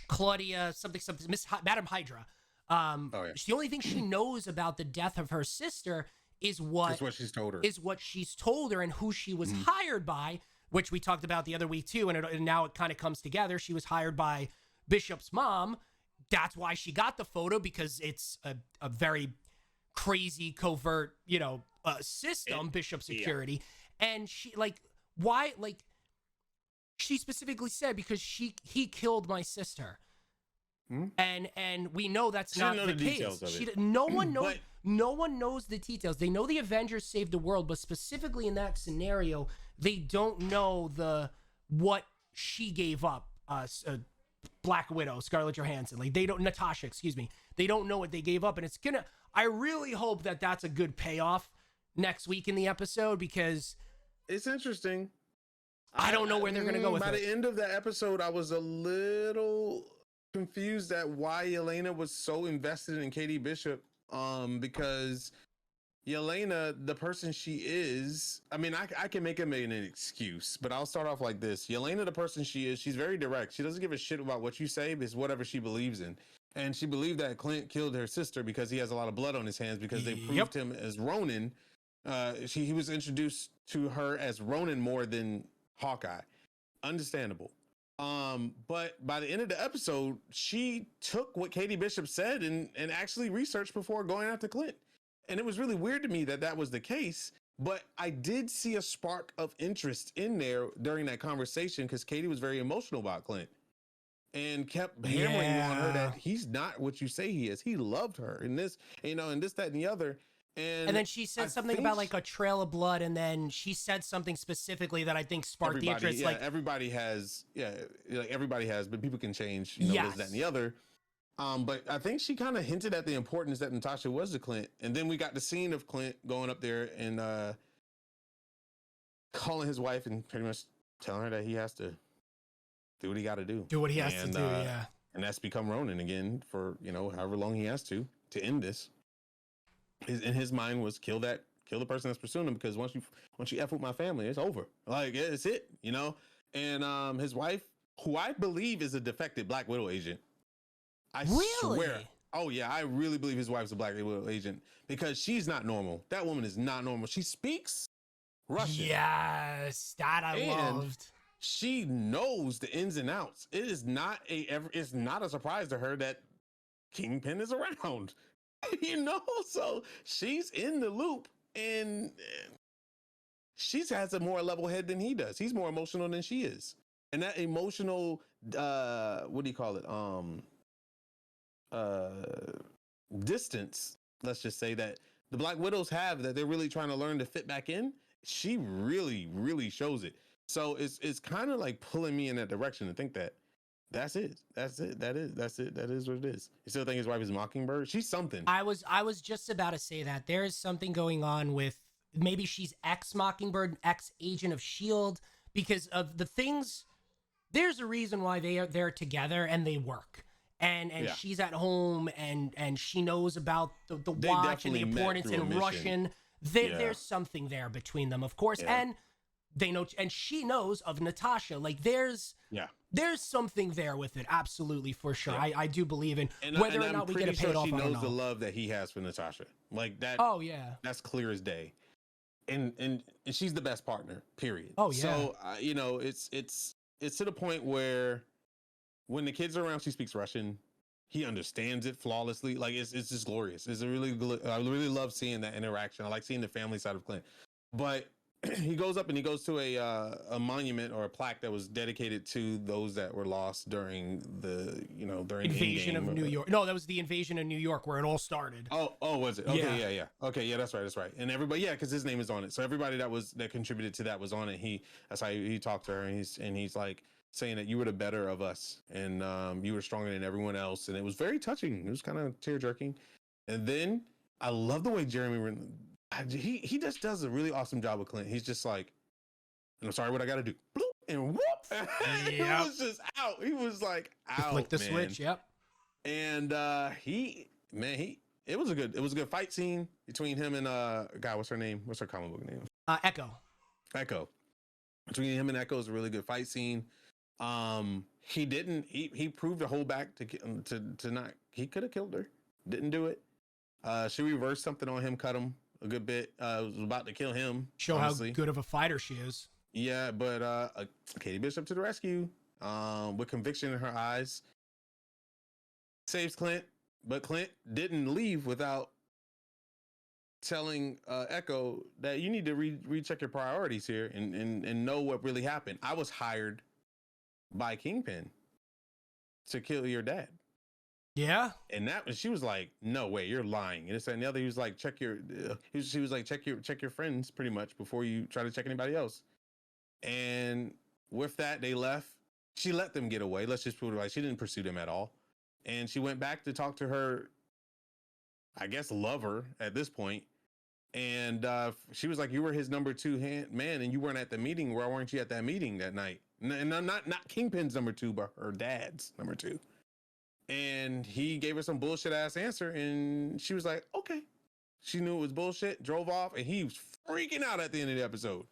Claudia, something, Madam Hydra. The only thing she knows about the death of her sister is what she's told her and who she was hired by, which we talked about the other week too. And now it kind of comes together. She was hired by Bishop's mom. That's why she got the photo, because it's a very crazy covert, system, Bishop security. And she she specifically said, because he killed my sister. And we know that's not the case. No one knows. No one knows the details. They know the Avengers saved the world, but specifically in that scenario, they don't know what she gave up. Black Widow, Scarlett Johansson. Natasha, excuse me. They don't know what they gave up, and I really hope that that's a good payoff next week in the episode, because it's interesting. I don't know where they're going to go with it. By the end of the episode, I was a little confused at why Yelena was so invested in Katie Bishop. Because Yelena, the person she is, I mean, I can make an excuse, but I'll start off like this. Yelena, the person she is, she's very direct. She doesn't give a shit about what you say, but it's whatever she believes in. And she believed that Clint killed her sister because he has a lot of blood on his hands, because they proved him as Ronin. He was introduced to her as Ronin more than Hawkeye. Understandable. But by the end of the episode, she took what Katie Bishop said and actually researched before going after Clint. And it was really weird to me that was the case, but I did see a spark of interest in there during that conversation, because Katie was very emotional about Clint and kept hammering on her that he's not what you say he is. He loved her and this, and this, that, and the other. And then she said something about like a trail of blood, and then she said something specifically that I think sparked the interest. Yeah, everybody has, but people can change, this, that, and the other. But I think she kind of hinted at the importance that Natasha was to Clint, and then we got the scene of Clint going up there and calling his wife and pretty much telling her that he has to do what he got to do. Do what he has to do, yeah. And that's become Ronin again for however long he has to end this. In his mind was kill the person that's pursuing him, because once you F with my family, it's over. Like, it's it, And his wife, who I believe is a defected Black Widow agent. I swear. Oh yeah, I really believe his wife's a Black Widow agent, because she's not normal. That woman is not normal. She speaks Russian. Yes, that I loved. She knows the ins and outs. It's not a surprise to her that Kingpin is around. So she's in the loop, and she has a more level head than he does. He's more emotional than she is. And that emotional, what do you call it? Distance, let's just say, that the Black Widows have, that they're really trying to learn to fit back in. She really, really shows it. So it's kind of like pulling me in that direction to think that that's it. That is what it is. You still think his wife is Mockingbird? She's something. I was just about to say that there is something going on with, maybe she's ex-Mockingbird, ex-agent of S.H.I.E.L.D., because of the things. There's a reason why they're together and they work. And she's at home and she knows about the watch and the importance in Russian. There's something there between them, of course. Yeah. And they know, and she knows of Natasha. Like, there's something there with it. Absolutely, for sure. Yeah. I do believe in, whether or not we get a payoff. She knows the love that he has for Natasha. Like that. Oh yeah. That's clear as day. And she's the best partner, period. Oh yeah. So, it's to the point where when the kids are around, she speaks Russian. He understands it flawlessly. Like, it's just glorious. I really love seeing that interaction. I like seeing the family side of Clint. But he goes up and he goes to a monument or a plaque that was dedicated to those that were lost during the invasion of New York. No, that was the invasion of New York where it all started. Oh, was it? Okay, yeah. Okay, yeah, that's right. And everybody, because his name is on it. So everybody that contributed to that was on it. That's how he talked to her, and he's like saying that you were the better of us, and you were stronger than everyone else, and it was very touching. It was kind of tear jerking. And then I love the way Jeremy. He just does a really awesome job with Clint. He's just like, and I'm sorry, what I got to do, bloop, and whoop. He was just out. He was like out. Flick the switch. Yep. And it was a good fight scene between him and God. What's her name? What's her comic book name? Echo. Between him and Echo is a really good fight scene. He proved to hold back to not. He could have killed her. Didn't do it. She reversed something on him, cut him. a good bit. Was about to kill him. Show honestly. how good of a fighter she is. Yeah, but Katie Bishop to the rescue. With conviction in her eyes, saves Clint, but Clint didn't leave without telling Echo that you need to recheck your priorities here and know what really happened. I was hired by Kingpin to kill your dad. Yeah. And she was like, no way, you're lying. And this and the other, he was like, she was like, check your friends pretty much before you try to check anybody else. And with that, they left. She let them get away. Let's just put it like she didn't pursue them at all. And she went back to talk to her, I guess, lover at this point. And she was like, you were his number 2 man and you weren't at the meeting. Why weren't you at that meeting that night? And not Kingpin's number 2, but her dad's number 2. And he gave her some bullshit ass answer. And she was like, okay. She knew it was bullshit, drove off, and he was freaking out at the end of the episode.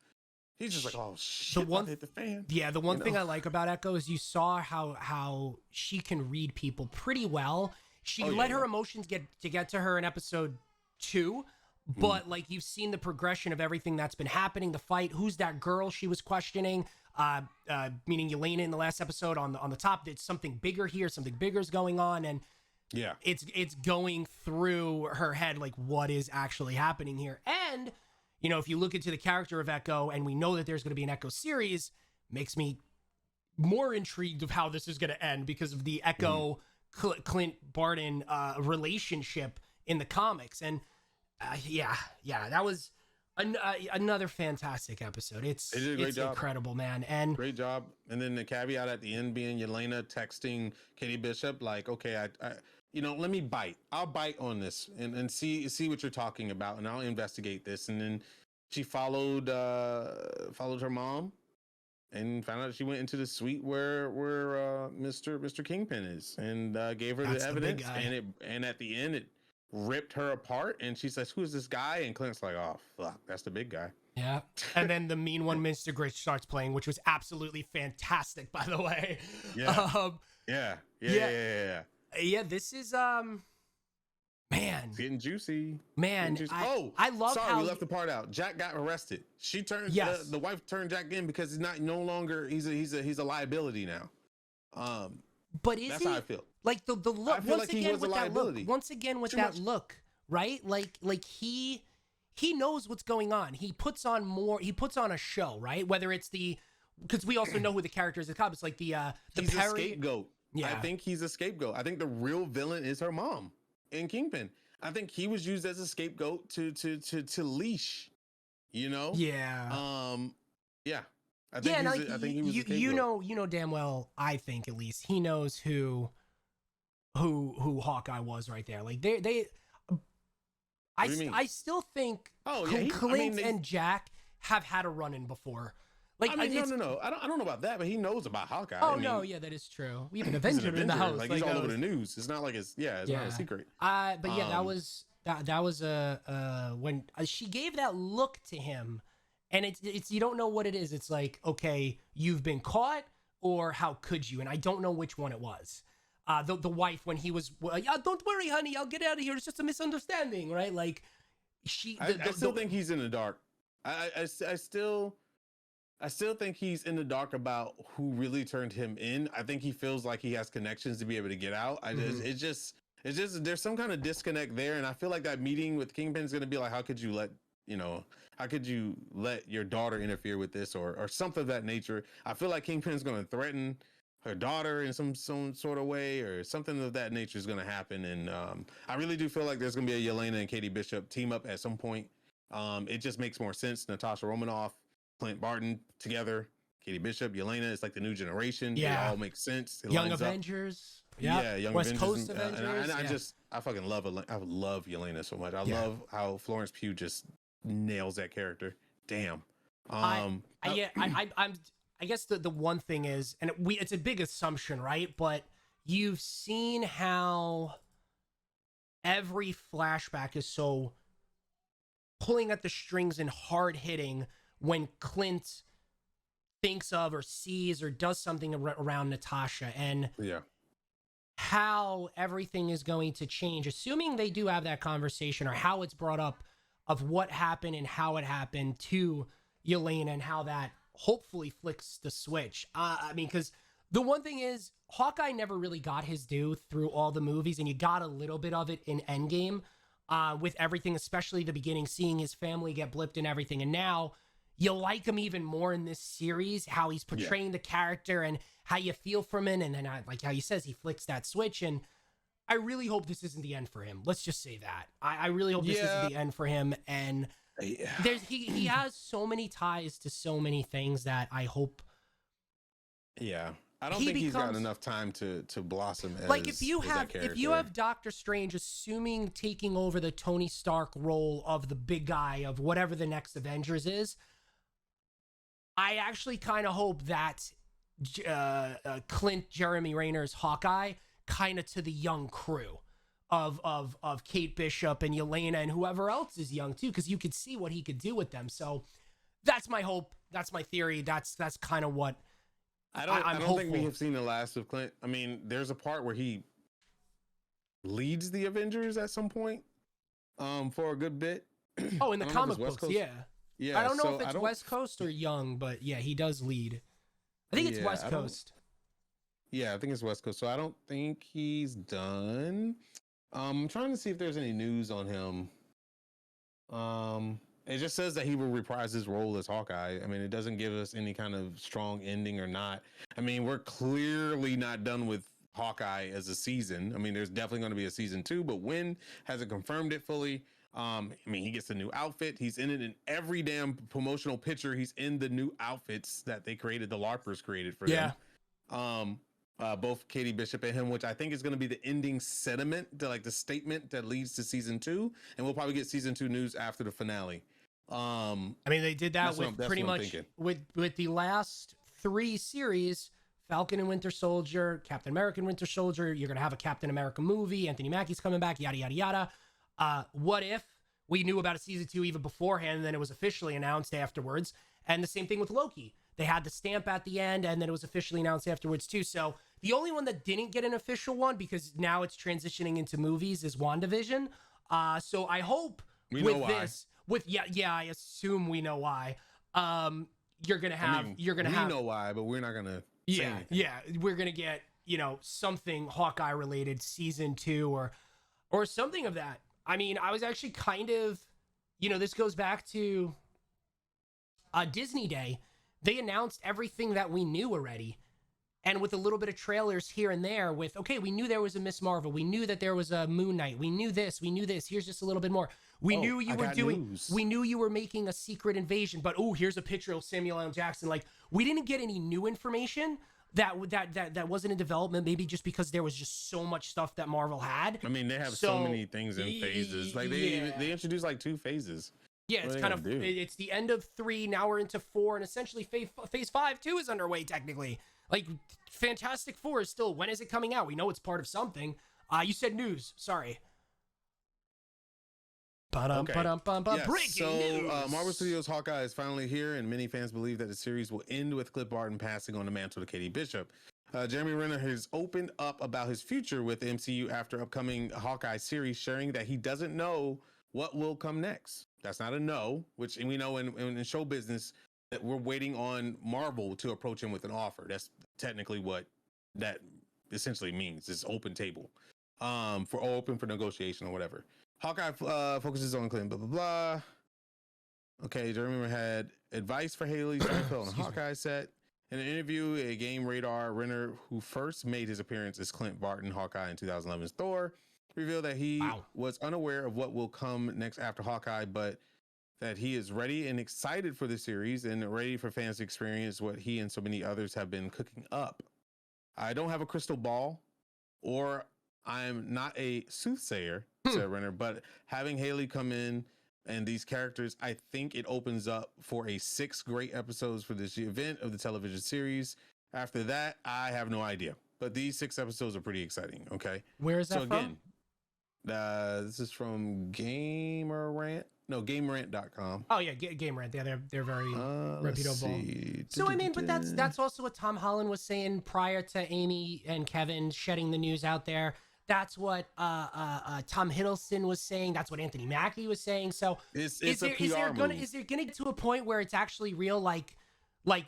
He's just like, oh shit, hit the fan. Yeah, the one thing I like about Echo is you saw how she can read people pretty well. She let her emotions get to her in episode 2, but like you've seen the progression of everything that's been happening, the fight, who's that girl she was questioning, meaning Yelena in the last episode on the top. There's something bigger here, something bigger is going on, and yeah, it's going through her head like what is actually happening here. And you know, if you look into the character of Echo, and we know that there's going to be an Echo series, makes me more intrigued of how this is going to end because of the Echo Clint Barton relationship in the comics. And yeah, that was another fantastic episode. It's incredible, man. And great job. And then the caveat at the end being Yelena texting Katie Bishop like, okay, I you know, let me bite. I'll bite on this and see what you're talking about, and I'll investigate this. And then she followed her mom and found out she went into the suite where Mr. Kingpin is, and gave her the evidence. And at the end it ripped her apart, and she says, "Who is this guy?" And Clint's like, "Oh fuck, that's the big guy." Yeah. And then the mean one, Mr. Gray, starts playing, which was absolutely fantastic, by the way. Yeah. Yeah, this is man, it's getting juicy. Man, I love sorry, how we left the part out. Jack got arrested. She turned the wife turned Jack in because he's no longer he's a liability now. But is that's how I feel. Like the look once again with that look. Once again with that look, right? Like he knows what's going on. He puts on a show, right? Whether it's because we also know who the character is in the comics, like he's a scapegoat. Yeah. I think he's a scapegoat. I think the real villain is her mom in Kingpin. I think he was used as a scapegoat to leash, you know? Yeah. Yeah. I think I think he was a scapegoat. You know damn well, I think at least he knows who Hawkeye was right there. Like I still think Clint and Jack have had a run-in before. Like, no. I don't know about that, but he knows about Hawkeye. That is true. We have an Avenger in the house. Like he's all over the news. It's not like it's not a secret. But that was when she gave that look to him, and it's you don't know what it is. It's like, okay, you've been caught, or how could you? And I don't know which one it was. The wife, when he was, don't worry, honey, I'll get out of here. It's just a misunderstanding, right? Like I still think he's in the dark. I still think he's in the dark about who really turned him in. I think he feels like he has connections to be able to get out. It's just there's some kind of disconnect there, and I feel like that meeting with Kingpin is going to be like, how could you let your daughter interfere with this or something of that nature? I feel like Kingpin's going to threaten her daughter in some sort of way, or something of that nature is going to happen. And I really do feel like there's going to be a Yelena and Katie Bishop team up at some point. It just makes more sense. Natasha Romanoff, Clint Barton together, Katie Bishop, Yelena. It's like the new generation. Yeah, it all makes sense. Young Avengers. Young West Avengers. Coast Avengers. And I fucking love Yelena so much. I love how Florence Pugh just nails that character. Damn. I guess the one thing is, and it's a big assumption, right? But you've seen how every flashback is so pulling at the strings and hard hitting when Clint thinks of or sees or does something around Natasha, and how everything is going to change, assuming they do have that conversation, or how it's brought up of what happened and how it happened to Yelena and how that hopefully flicks the switch. I mean, because the one thing is, Hawkeye never really got his due through all the movies, and you got a little bit of it in Endgame with everything, especially the beginning, seeing his family get blipped and everything. And now you like him even more in this series, how he's portraying the character and how you feel from him. And then, like how he says, he flicks that switch. And I really hope this isn't the end for him. Let's just say that. I really hope this isn't the end for him. And he has so many ties to so many things that I hope. Yeah. I don't think he's got enough time to blossom as like if you have Doctor Strange assuming taking over the Tony Stark role of the big guy of whatever the next Avengers is, I actually kind of hope that Clint Jeremy Raynor's Hawkeye kind of to the young crew of Kate Bishop and Yelena and whoever else is young too, because you could see what he could do with them. So that's my hope. That's my theory. That's kind of what. I don't think we have seen the last of Clint. I mean, there's a part where he leads the Avengers at some point for a good bit. Oh, in the comic books, yeah. Yeah. I don't know if it's West Coast or Young, but yeah, he does lead. I think it's West Coast. Yeah, I think it's West Coast. So I don't think he's done. I'm trying to see if there's any news on him. It just says that he will reprise his role as Hawkeye. I mean, it doesn't give us any kind of strong ending or not. I mean, we're clearly not done with Hawkeye as a season. I mean, there's definitely going to be a season 2, but when hasn't confirmed it fully. I mean, he gets a new outfit. He's in it in every damn promotional picture. He's in the new outfits that they created, the LARPers created for them. Both Katie Bishop and him, which I think is going to be the ending sentiment, the statement that leads to season 2. And we'll probably get season 2 news after the finale. I mean, they did that with pretty much with the last 3 series, Falcon and Winter Soldier, Captain America and Winter Soldier. You're going to have a Captain America movie. Anthony Mackie's coming back, yada, yada, yada. What if we knew about a season 2 even beforehand, and then it was officially announced afterwards? And the same thing with Loki. They had the stamp at the end, and then it was officially announced afterwards too. So the only one that didn't get an official one, because now it's transitioning into movies, is WandaVision. So I hope I assume we know why. You're gonna have. We know why, but we're not gonna. We're gonna get something Hawkeye related, season 2 or something of that. I mean, I was actually kind of, this goes back to Disney Day. They announced everything that we knew already. And with a little bit of trailers here and there with, okay, we knew there was a Miss Marvel. We knew that there was a Moon Knight. We knew this. Here's just a little bit more. We knew you were making a secret invasion, but here's a picture of Samuel L. Jackson. Like, we didn't get any new information that wasn't in development, maybe just because there was just so much stuff that Marvel had. I mean, they have so many things in phases. Like they introduced like 2 phases. Yeah, it's kind of it's the end of 3. Now we're into 4, and essentially phase 5 too is underway technically. Like, Fantastic Four is still, when is it coming out? We know it's part of something. You said news. Sorry. Breaking news. Marvel Studios' Hawkeye is finally here, and many fans believe that the series will end with Clint Barton passing on the mantle to Katie Bishop. Jeremy Renner has opened up about his future with the MCU after upcoming Hawkeye series, sharing that he doesn't know what will come next. That's not a no, which we know in show business that we're waiting on Marvel to approach him with an offer. That's technically what that essentially means. It's open table, open for negotiation or whatever. Hawkeye focuses on Clint, blah, blah, blah. Okay, Jeremy Renner had advice for Haley Steinfeld on the Hawkeye set. In an interview, a Game Radar, Renner, who first made his appearance as Clint Barton Hawkeye in 2011's Thor, revealed that he was unaware of what will come next after Hawkeye, but that he is ready and excited for the series and ready for fans to experience what he and so many others have been cooking up. I don't have a crystal ball, or I'm not a soothsayer, said Renner, but having Haley come in and these characters, I think it opens up for a 6 great episodes for this event of the television series. After that, I have no idea, but these 6 episodes are pretty exciting. Okay. Where is that from? This is from GameRant.com. Oh yeah, Game Rant. Yeah, they're very reputable. So I mean, but that's also what Tom Holland was saying prior to Amy and Kevin shedding the news out there. That's what Tom Hiddleston was saying. That's what Anthony Mackie was saying. So It's is a there PR move. is there gonna get to a point where it's actually real, like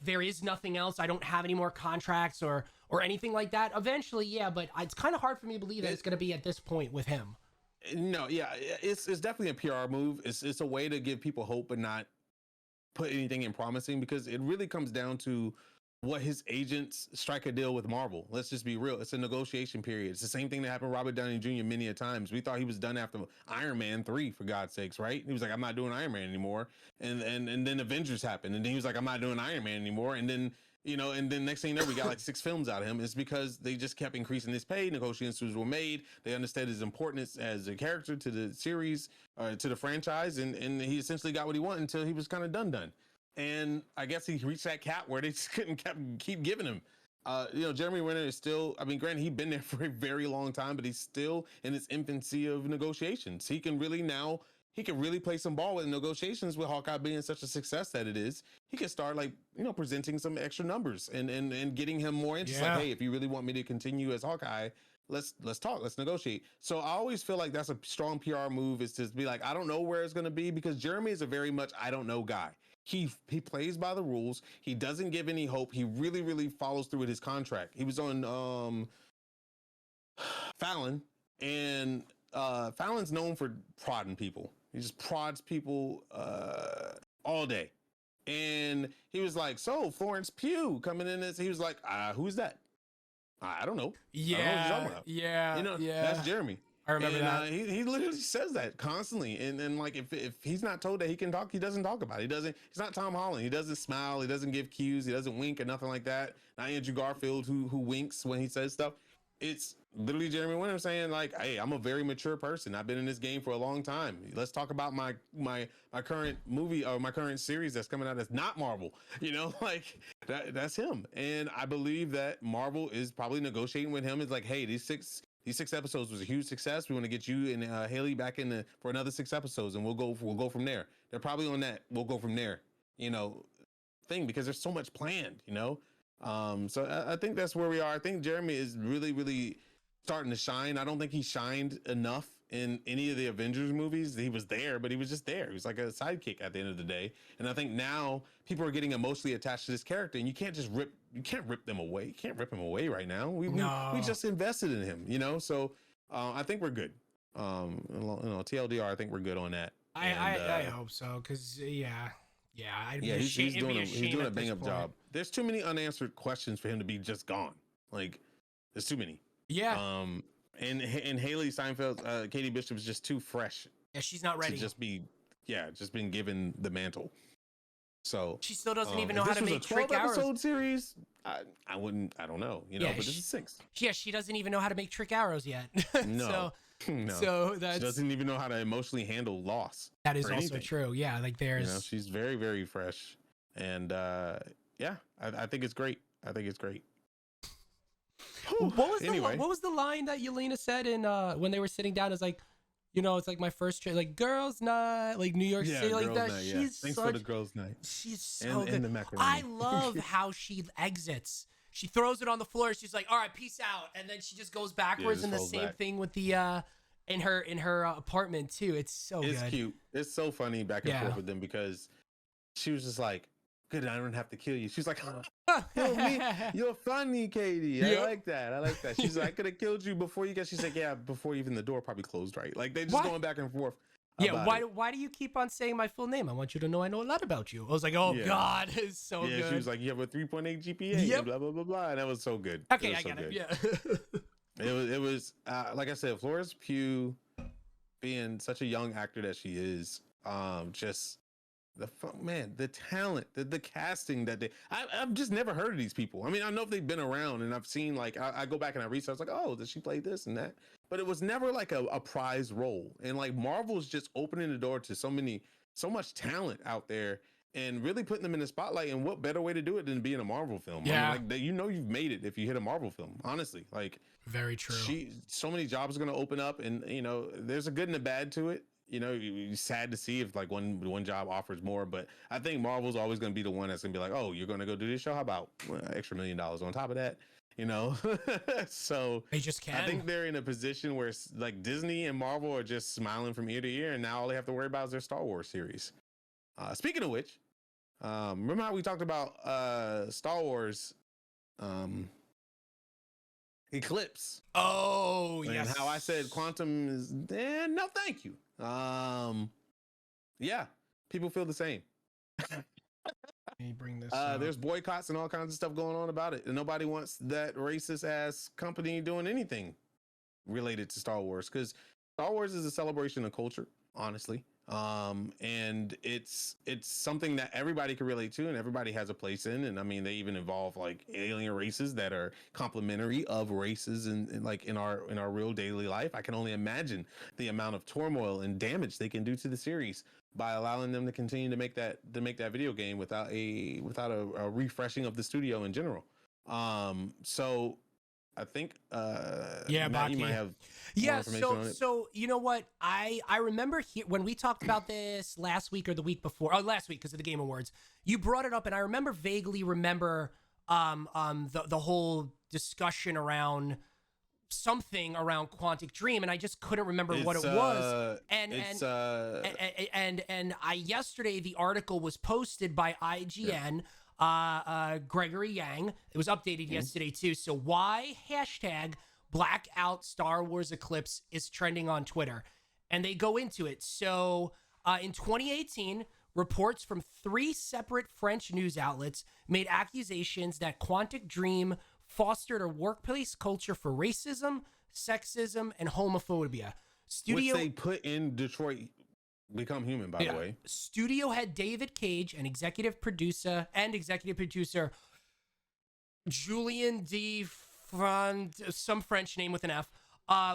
there is nothing else? I don't have any more contracts or anything like that. Eventually, yeah, but it's kind of hard for me to believe that it's gonna be at this point with him. No, yeah, it's definitely a PR move. It's a way to give people hope and not put anything in promising, because it really comes down to what his agents strike a deal with Marvel. Let's just be real. It's a negotiation period. It's the same thing that happened to Robert Downey Jr. many a times. We thought he was done after Iron Man 3, for God's sakes, right? He was like, I'm not doing Iron Man anymore. And then Avengers happened. And then he was like, I'm not doing Iron Man anymore. And then, and then next thing you know, we got like 6 films out of him. It's because they just kept increasing his pay. Negotiations were made. They understood his importance as a character to the series, to the franchise. And he essentially got what he wanted until he was kind of done. And I guess he reached that cap where they just couldn't keep giving him. Jeremy Renner is still, I mean, granted, he's been there for a very long time, but he's still in his infancy of negotiations. He can really play some ball with negotiations, with Hawkeye being such a success that it is. He can start presenting some extra numbers and getting him more interest. Yeah. Like, hey, if you really want me to continue as Hawkeye, let's talk, let's negotiate. So I always feel like that's a strong PR move, is to be like, I don't know where it's going to be, because Jeremy is a very much I don't know guy. He plays by the rules. He doesn't give any hope. He really, really follows through with his contract. He was on Fallon, and Fallon's known for prodding people. He just prods people all day. And he was like, so Florence Pugh coming in as, he was like, who's that? I don't know. Yeah, I don't know what you're talking about. yeah. That's Jeremy. I remember that. He literally says that constantly, and like if he's not told that he can talk, he doesn't talk about it. He's not Tom Holland. He doesn't smile. He doesn't give cues. He doesn't wink or nothing like that. Not Andrew Garfield, who winks when he says stuff. It's literally Jeremy Renner saying like, hey, I'm a very mature person. I've been in this game for a long time. Let's talk about my current movie, or my current series that's coming out that's not Marvel. Like that's him. And I believe that Marvel is probably negotiating with him. It's like, hey, these six episodes was a huge success. We want to get you and Haley back in for another 6 episodes, and we'll go from there. They're probably on that. We'll go from there, thing, because there's so much planned, So I think that's where we are. I think Jeremy is really, really starting to shine. I don't think he shined enough in any of the Avengers movies. He was there, but he was just there. He was like a sidekick at the end of the day. And I think now people are getting emotionally attached to this character, and you can't rip them away. You can't rip him away right now. We just invested in him, So I think we're good. TLDR, I think we're good on that. I hope so, because he's doing a bang up job. There's too many unanswered questions for him to be just gone. Like, there's too many. Yeah. And Haley Steinfeld, Katie Bishop is just too fresh. Yeah, she's not ready. To just been given the mantle. So she still doesn't even know how to make trick arrows. Episode series, I don't know, but this is 6. Yeah, she doesn't even know how to make trick arrows yet. No. No. So she doesn't even know how to emotionally handle loss. That is also true. Yeah, like there's she's very, very fresh. And I think it's great. What was the line that Yelena said in when they were sitting down? It's like, it's like my first trip, like girls' night, like New York City, like that. Night, thanks for the girls' night. She's so good. And the macaroni. I love how she exits. She throws it on the floor. She's like, all right, peace out. And then she just goes backwards, and the same thing with the in her apartment too. It's good. It's cute. It's so funny back and forth with them, because she was just like, good, I don't have to kill you. She's like, you're funny, Katie. I like that. She's like, I could have killed you before you got. She's like, yeah, before even the door probably closed, right? Like, they just going back and forth. Yeah, why do you keep on saying my full name? I want you to know I know a lot about you. I was like, oh God, it's so good. She was like, you have a 3.8 GPA, and blah blah blah blah, and that was so good. Okay, I got it. Yeah. it was like I said, Florence Pugh, being such a young actor that she is, just the talent, the casting that I've just never heard of these people. I mean, I know if they've been around, and I've seen, like, I go back and I research, like, oh, does she play this and that? But it was never like a prize role. And like, Marvel's just opening the door to so much talent out there, and really putting them in the spotlight. And what better way to do it than be in a Marvel film? Yeah. I mean, like, you've made it if you hit a Marvel film, honestly. Like, very true. So many jobs are going to open up, and there's a good and a bad to it. It's sad to see if like one job offers more, but I think Marvel's always going to be the one that's going to be like, oh, you're going to go do this show? How about extra $1 million on top of that? you know. So They just I can. think they're in a position where like Disney and Marvel are just smiling from ear to ear, and now all they have to worry about is their Star Wars series. Speaking of which, remember how we talked about Star Wars Eclipse? Oh, And yes. how I said Quantum is no, thank you. Yeah, people feel the same. Let me bring this There's boycotts and all kinds of stuff going on about it, and nobody wants that racist ass company doing anything related to Star Wars, because Star Wars is a celebration of culture, honestly. And it's something that everybody can relate to and everybody has a place in. And I mean, they even involve like alien races that are complementary of races and like in our real daily life. I can only imagine the amount of turmoil and damage they can do to the series by allowing them to continue to make that video game without a refreshing of the studio in general. So I think yeah, Matt, you Baki. might have more Yeah, information on it. so you know what? I remember when we talked about this last week or the week before. Oh, last week because of the Game Awards. You brought it up, and I vaguely remember the whole discussion around something around Quantic Dream, and I just couldn't remember what it was. And I yesterday the article was posted by IGN. Gregory Yang. It was updated yesterday too. So why hashtag blackout Star Wars Eclipse is trending on Twitter, and they go into it. So in 2018, reports from 3 separate French news outlets made accusations that Quantic Dream fostered a workplace culture for racism, sexism, and homophobia. Which they put in Detroit Become Human, by the way. Studio head David Cage and executive producer Julien de some French name with an F,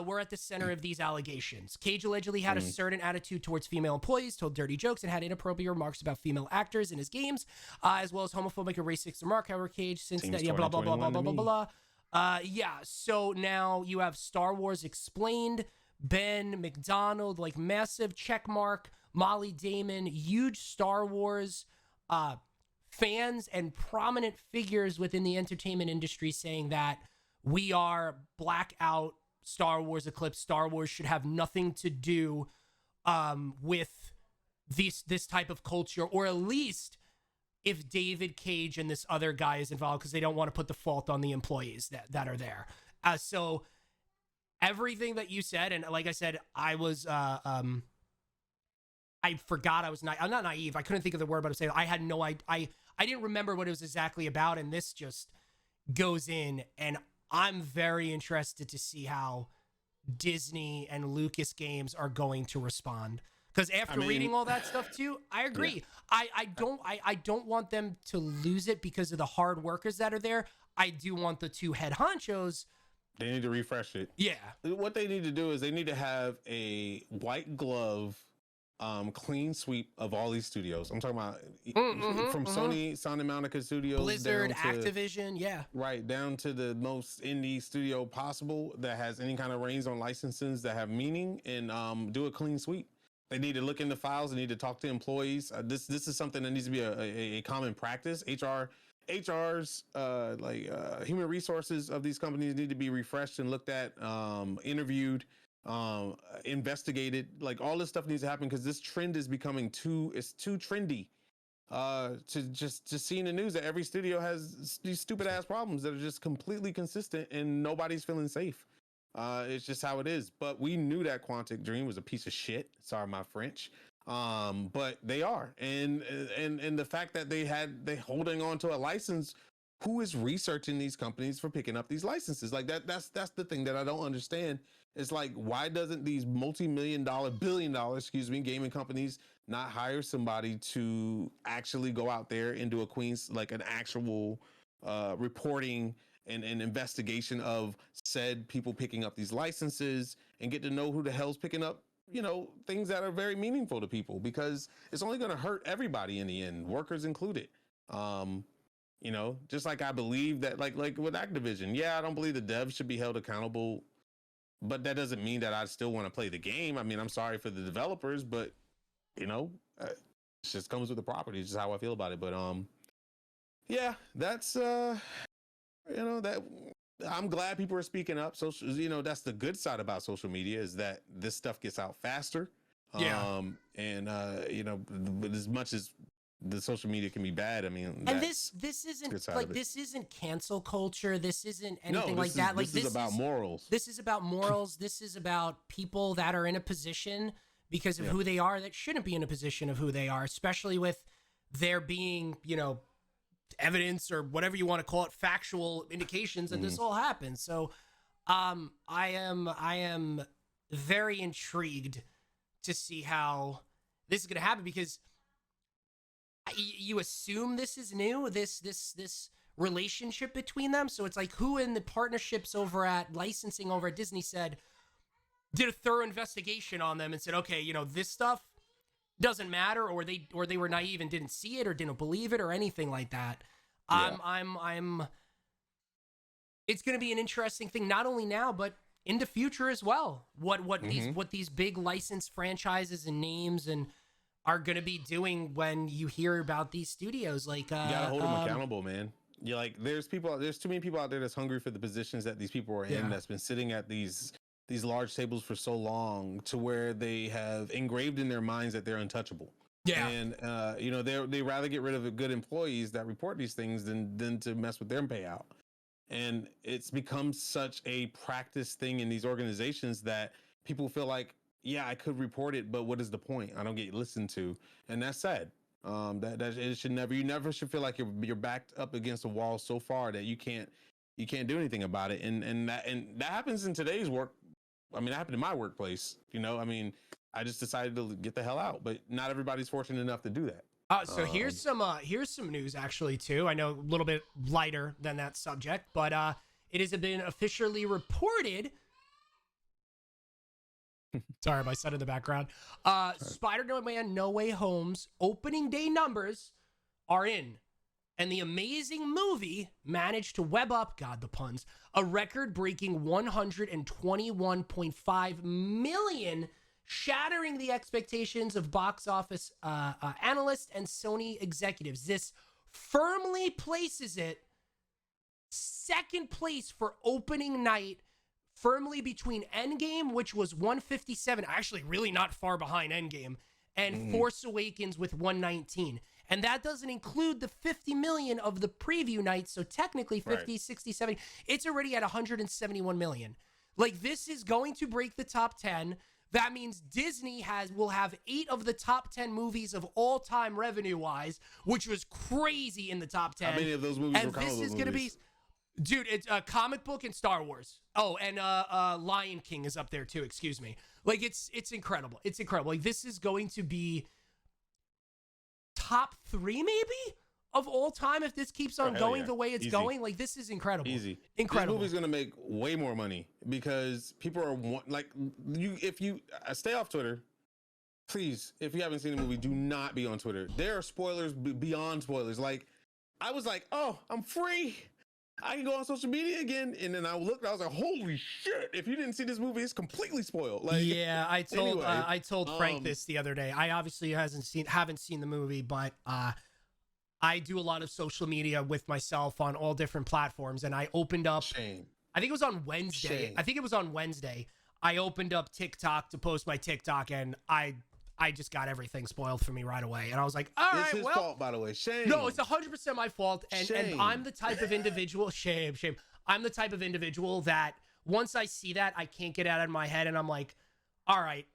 were at the center of these allegations. Cage allegedly had a certain attitude towards female employees, told dirty jokes, and had inappropriate remarks about female actors in his games, as well as homophobic and racist remarks. However, Cage since that, blah blah blah blah blah blah blah. So now you have Star Wars Explained, Ben McDonald, like massive check mark, Molly Damon, huge Star Wars fans and prominent figures within the entertainment industry saying that we are blackout Star Wars Eclipse. Star Wars should have nothing to do with this type of culture, or at least if David Cage and this other guy is involved, because they don't want to put the fault on the employees that are there. So everything that you said, and like I said, I was I forgot I'm not naive. I couldn't think of the word, but I'm saying I had no idea. I didn't remember what it was exactly about, and this just goes in, and I'm very interested to see how Disney and Lucas Games are going to respond. Because after reading all that stuff too, I agree. Yeah. I don't want them to lose it because of the hard workers that are there. I do want the 2 head honchos. They need to refresh it. Yeah. What they need to do is they need to have a white glove clean sweep of all these studios. I'm talking about from Sony, Santa Monica Studios, Blizzard, Activision, right down to the most indie studio possible that has any kind of reins on licenses that have meaning, and do a clean sweep. They need to look in the files. They need to talk to employees. This is something that needs to be a common practice. HR's human resources of these companies need to be refreshed and looked at, interviewed, investigated. Like, all this stuff needs to happen because this trend is becoming too trendy to just see in the news that every studio has these stupid ass problems that are just completely consistent and nobody's feeling safe. It's just how it is. But we knew that Quantic Dream was a piece of shit. Sorry, my French. But they are, and the fact that they holding on to a license. Who is researching these companies for picking up these licenses? Like that's the thing that I don't understand. It's like, why doesn't these multi-million-dollar, billion-dollar, gaming companies not hire somebody to actually go out there and do an actual reporting and investigation of said people picking up these licenses and get to know who the hell's picking up, things that are very meaningful to people, because it's only going to hurt everybody in the end, workers included. Just like I believe that like with Activision, I don't believe the devs should be held accountable, but that doesn't mean that I still want to play the game. I mean, I'm sorry for the developers, but it just comes with the property. It's just how I feel about it. But that's that I'm glad people are speaking up. Social, that's the good side about social media is that this stuff gets out faster. Yeah. And but as much as the social media can be bad, I mean, And this isn't like this isn't cancel culture. This isn't anything like that. Like this is about morals. This is about morals. This is about people that are in a position because of who they are that shouldn't be in a position of who they are, especially with there being, evidence or whatever you want to call it, factual indications that this all happened. So I am very intrigued to see how this is going to happen, because you assume this is new, this relationship between them. So it's like, who in the partnerships over at licensing over at Disney did a thorough investigation on them and said, okay, this stuff doesn't matter, or they were naive and didn't see it or didn't believe it or anything like that. It's going to be an interesting thing, not only now, but in the future as well. What these big licensed franchises and names and are going to be doing when you hear about these studios. Like, you gotta hold them accountable, man. You're like, there's too many people out there that's hungry for the positions that these people are in, that's been sitting at these large tables for so long, to where they have engraved in their minds that they're untouchable. Yeah. And they rather get rid of good employees that report these things than to mess with their payout. And it's become such a practice thing in these organizations that people feel like, yeah, I could report it, but what is the point? I don't get listened to, and that's sad. That it should never. You never should feel like you're backed up against a wall so far that you can't do anything about it. And that happens in today's work. I mean, that happened in my workplace. I mean, I just decided to get the hell out, but not everybody's fortunate enough to do that. So here's some news actually too. I know a little bit lighter than that subject, but it has been officially reported. Sorry, my son in the background. Spider-Man No Way Home's opening day numbers are in, and the amazing movie managed to web up, God, the puns, a record-breaking 121.5 million, shattering the expectations of box office analysts and Sony executives. This firmly places it second place for opening night, firmly between Endgame, which was 157, actually really not far behind Endgame, and Force Awakens with 119. And that doesn't include the 50 million of the preview night, so technically 50, 60, 70. It's already at 171 million. Like, this is going to break the top 10. That means Disney will have 8 of the top 10 movies of all time revenue-wise, which was crazy in the top 10. How many of those movies were comic book movies? And this is going to be... Dude, it's a comic book and Star Wars. Oh, and Lion King is up there too, excuse me. Like, it's incredible. It's incredible. Like, this is going to be top 3 maybe of all time if this keeps on going the way it's going. Like, this is incredible. Easy. Incredible. This movie's going to make way more money because people are like, if you stay off Twitter, please, if you haven't seen the movie, do not be on Twitter. There are spoilers beyond spoilers. Like, I was like, oh, I'm free. I can go on social media again, and then I looked. I was like, "Holy shit! If you didn't see this movie, it's completely spoiled." Like, yeah, I told Frank this the other day. I obviously haven't seen the movie, but I do a lot of social media with myself on all different platforms, and I opened up. Shame. I think it was on Wednesday. I opened up TikTok to post my TikTok, and I just got everything spoiled for me right away. And I was like, all right, it's his fault, by the way. Shame. No, it's 100% my fault. And I'm the type of individual, shame. I'm the type of individual that once I see that, I can't get out of my head. And I'm like, all right,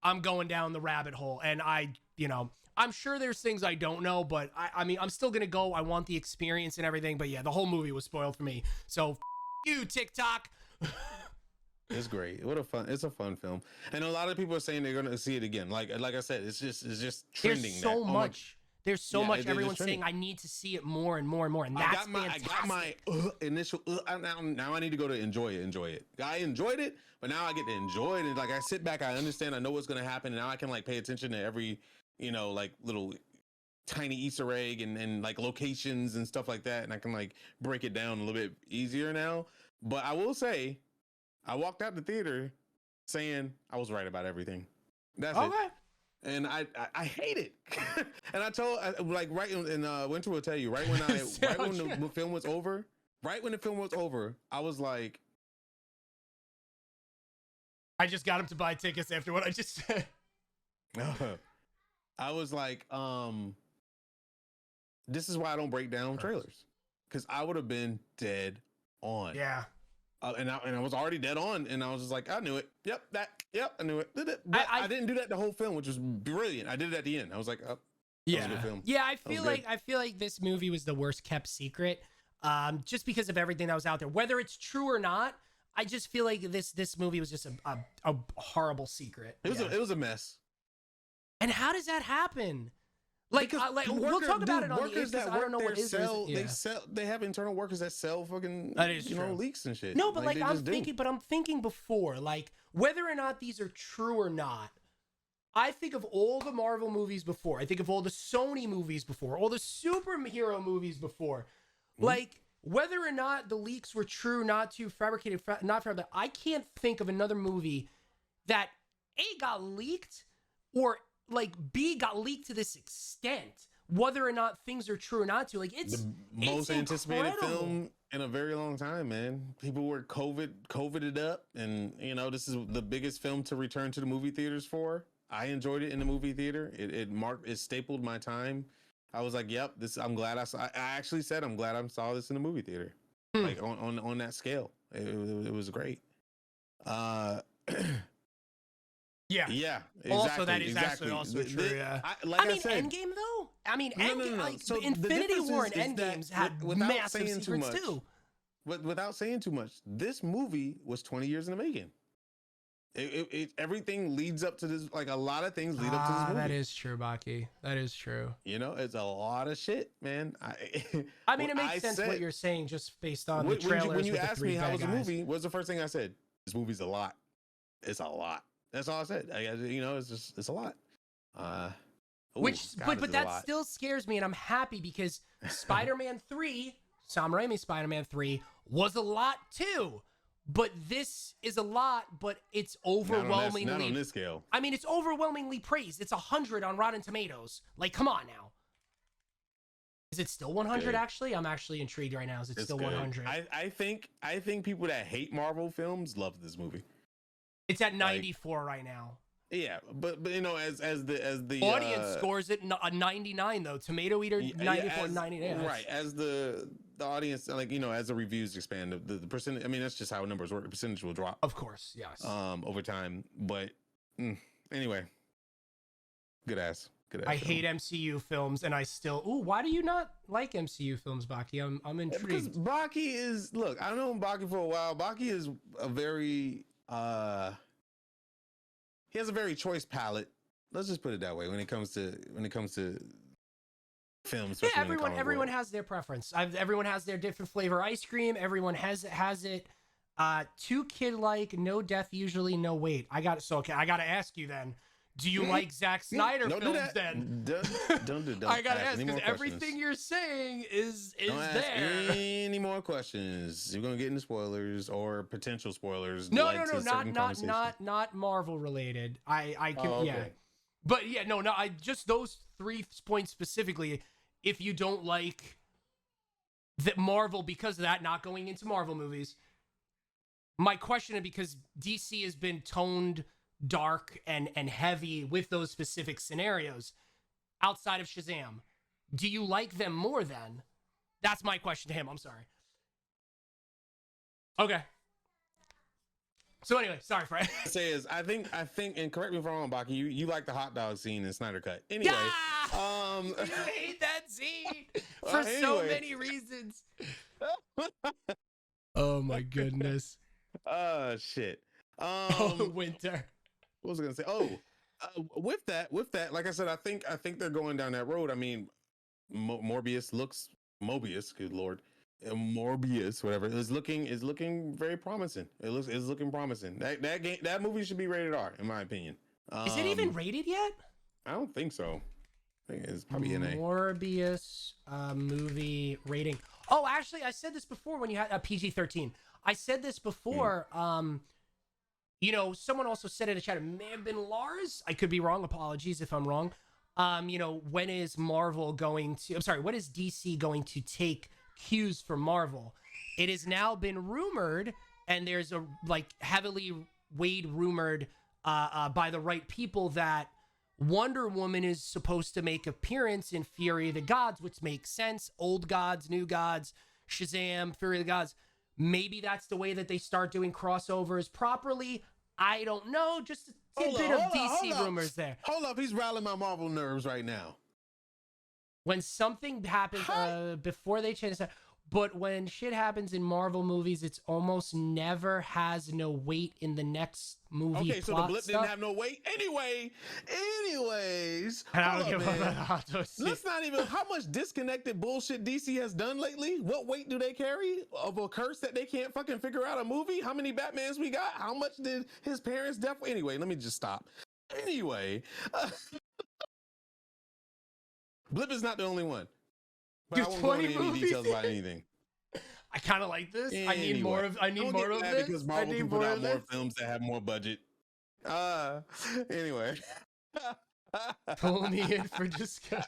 I'm going down the rabbit hole. And I'm sure there's things I don't know, but I mean, I'm still going to go. I want the experience and everything. But yeah, the whole movie was spoiled for me. So you, TikTok. It's great. It's a fun film, and a lot of people are saying they're going to see it again. Like I said, it's just trending. There's so much. There's so much. Everyone's saying I need to see it more and more and more, and that's fantastic. I got my initial. Now I need to go to enjoy it. I enjoyed it, but now I get to enjoy it. And like I sit back, I understand, I know what's going to happen, and now I can like pay attention to every like little tiny Easter egg and like locations and stuff like that, and I can like break it down a little bit easier now. But I will say, I walked out the theater saying I was right about everything. That's it. And I hate it. And I told, like, right in Winter will tell you, right when the film was over, right when the film was over, I was like, I just got him to buy tickets after what I just said. I was like, this is why I don't break down trailers, because I would have been dead on. Yeah. And I was already dead on, and I was just like, I knew it. Yep, I knew it. But I didn't do that the whole film, which was brilliant. I did it at the end. I was like, oh, that was a good film. Yeah, I feel like this movie was the worst kept secret, just because of everything that was out there. Whether it's true or not, I just feel like this movie was just a horrible secret. It was a mess. And how does that happen? Like we'll talk about it on the Is, I don't know what is. They have internal workers that sell fucking leaks and shit. No, but like I'm thinking before, like whether or not these are true or not. I think of all the Marvel movies before. I think of all the Sony movies before, all the superhero movies before. Like whether or not the leaks were true, not fabricated, I can't think of another movie that A, got leaked, or like B, got leaked to this extent, whether or not things are true or not to. Like it's the most anticipated film in a very long time, man. People were COVIDed up, and this is the biggest film to return to the movie theaters for. I enjoyed it in the movie theater. It stapled my time. I was like, yep, I'm glad I saw. I actually said I'm glad I saw this in the movie theater, like on that scale. It was great. Yeah. Exactly, also, that is actually also true. Yeah. I said, Endgame though. I mean, Endgame, like so Infinity War and Endgames had massive secrets too. But without saying too much, this movie was 20 years in the making. Everything leads up to this. Like a lot of things lead up to this movie. That is true, Baki. That is true. It's a lot of shit, man. I mean, it makes sense what you're saying just based on the trailers. When you asked me how was the movie, what's the first thing I said? This movie's a lot. It's a lot. That's all I said. It's a lot. But that still scares me, and I'm happy because Spider-Man 3, Sam Raimi's Spider-Man 3, was a lot too. But this is a lot, but it's overwhelmingly not on this scale. I mean, it's overwhelmingly praised. It's 100 on Rotten Tomatoes. Like, come on now. Is it still 100? Actually, I'm actually intrigued right now. Is it still 100? I think people that hate Marvel films love this movie. It's at 94 right now. Yeah, but as the audience scores it a 99 though. Tomato Eater 94, 99. Right, as the audience, as the reviews expand, the percentage. I mean, that's just how numbers work. The percentage will drop, of course. Yes. Over time, but anyway, good ass. I hate MCU films, and I still. Ooh, why do you not like MCU films, Baki? I'm intrigued. Because Baki is I've known Baki for a while. Baki is a very he has a very choice palette. Let's just put it that way when it comes to films. Yeah, everyone has their preference. Everyone has their different flavor ice cream. Everyone has it. Too kid-like, no death usually, no wait. I got to ask you then. Do you like Zack Snyder films then? Don't I gotta ask, because everything you're saying is don't there. Ask any more questions. You're gonna get into spoilers or potential spoilers. No, not Marvel related. I can yeah, but yeah, no, I just those 3 points specifically. If you don't like that Marvel because of that, not going into Marvel movies. My question is because DC has been toned dark and heavy with those specific scenarios outside of Shazam. Do you like them more then? That's my question to him. I'm sorry. Okay. So anyway, sorry, Fred. I think, and correct me if I'm wrong, Baki, you like the hot dog scene in Snyder Cut. Anyway. Yeah! You hate that scene for so many reasons. Oh my goodness. Shit. Winter. What was I gonna say? With that, like I said, I think they're going down that road. I mean, Morbius, good lord, Morbius, whatever, is looking very promising. It's looking promising. That movie should be rated R, in my opinion. Is it even rated yet? I don't think so. I think it's probably NA. Morbius movie rating. Oh, actually, I said this before when you had a PG-13. I said this before. Someone also said in the chat, it may have been Lars. I could be wrong. Apologies if I'm wrong. When is DC going to take cues from Marvel? it has now been rumored, and there's a like heavily weighed rumored by the right people that Wonder Woman is supposed to make appearance in Fury of the Gods, which makes sense. Old gods, new gods, Shazam, Fury of the Gods. Maybe that's the way that they start doing crossovers properly. I don't know. Just a tidbit of DC rumors there. Hold up. He's rallying my Marvel nerves right now. When something happens before they change that, but when shit happens in Marvel movies, it's almost never has no weight in the next movie. Okay, so the blip didn't have no weight. Anyways, let's not even how much disconnected bullshit DC has done lately. What weight do they carry of a curse that they can't fucking figure out a movie? How many Batmans we got? How much did his parents death? Anyway, let me just stop. Anyway, Blip is not the only one. But I won't go into any details about anything. I kind of like this. Anyway, I need more of this. Because Marvel can put out more films that have more budget. Anyway. Pull me in for discussion.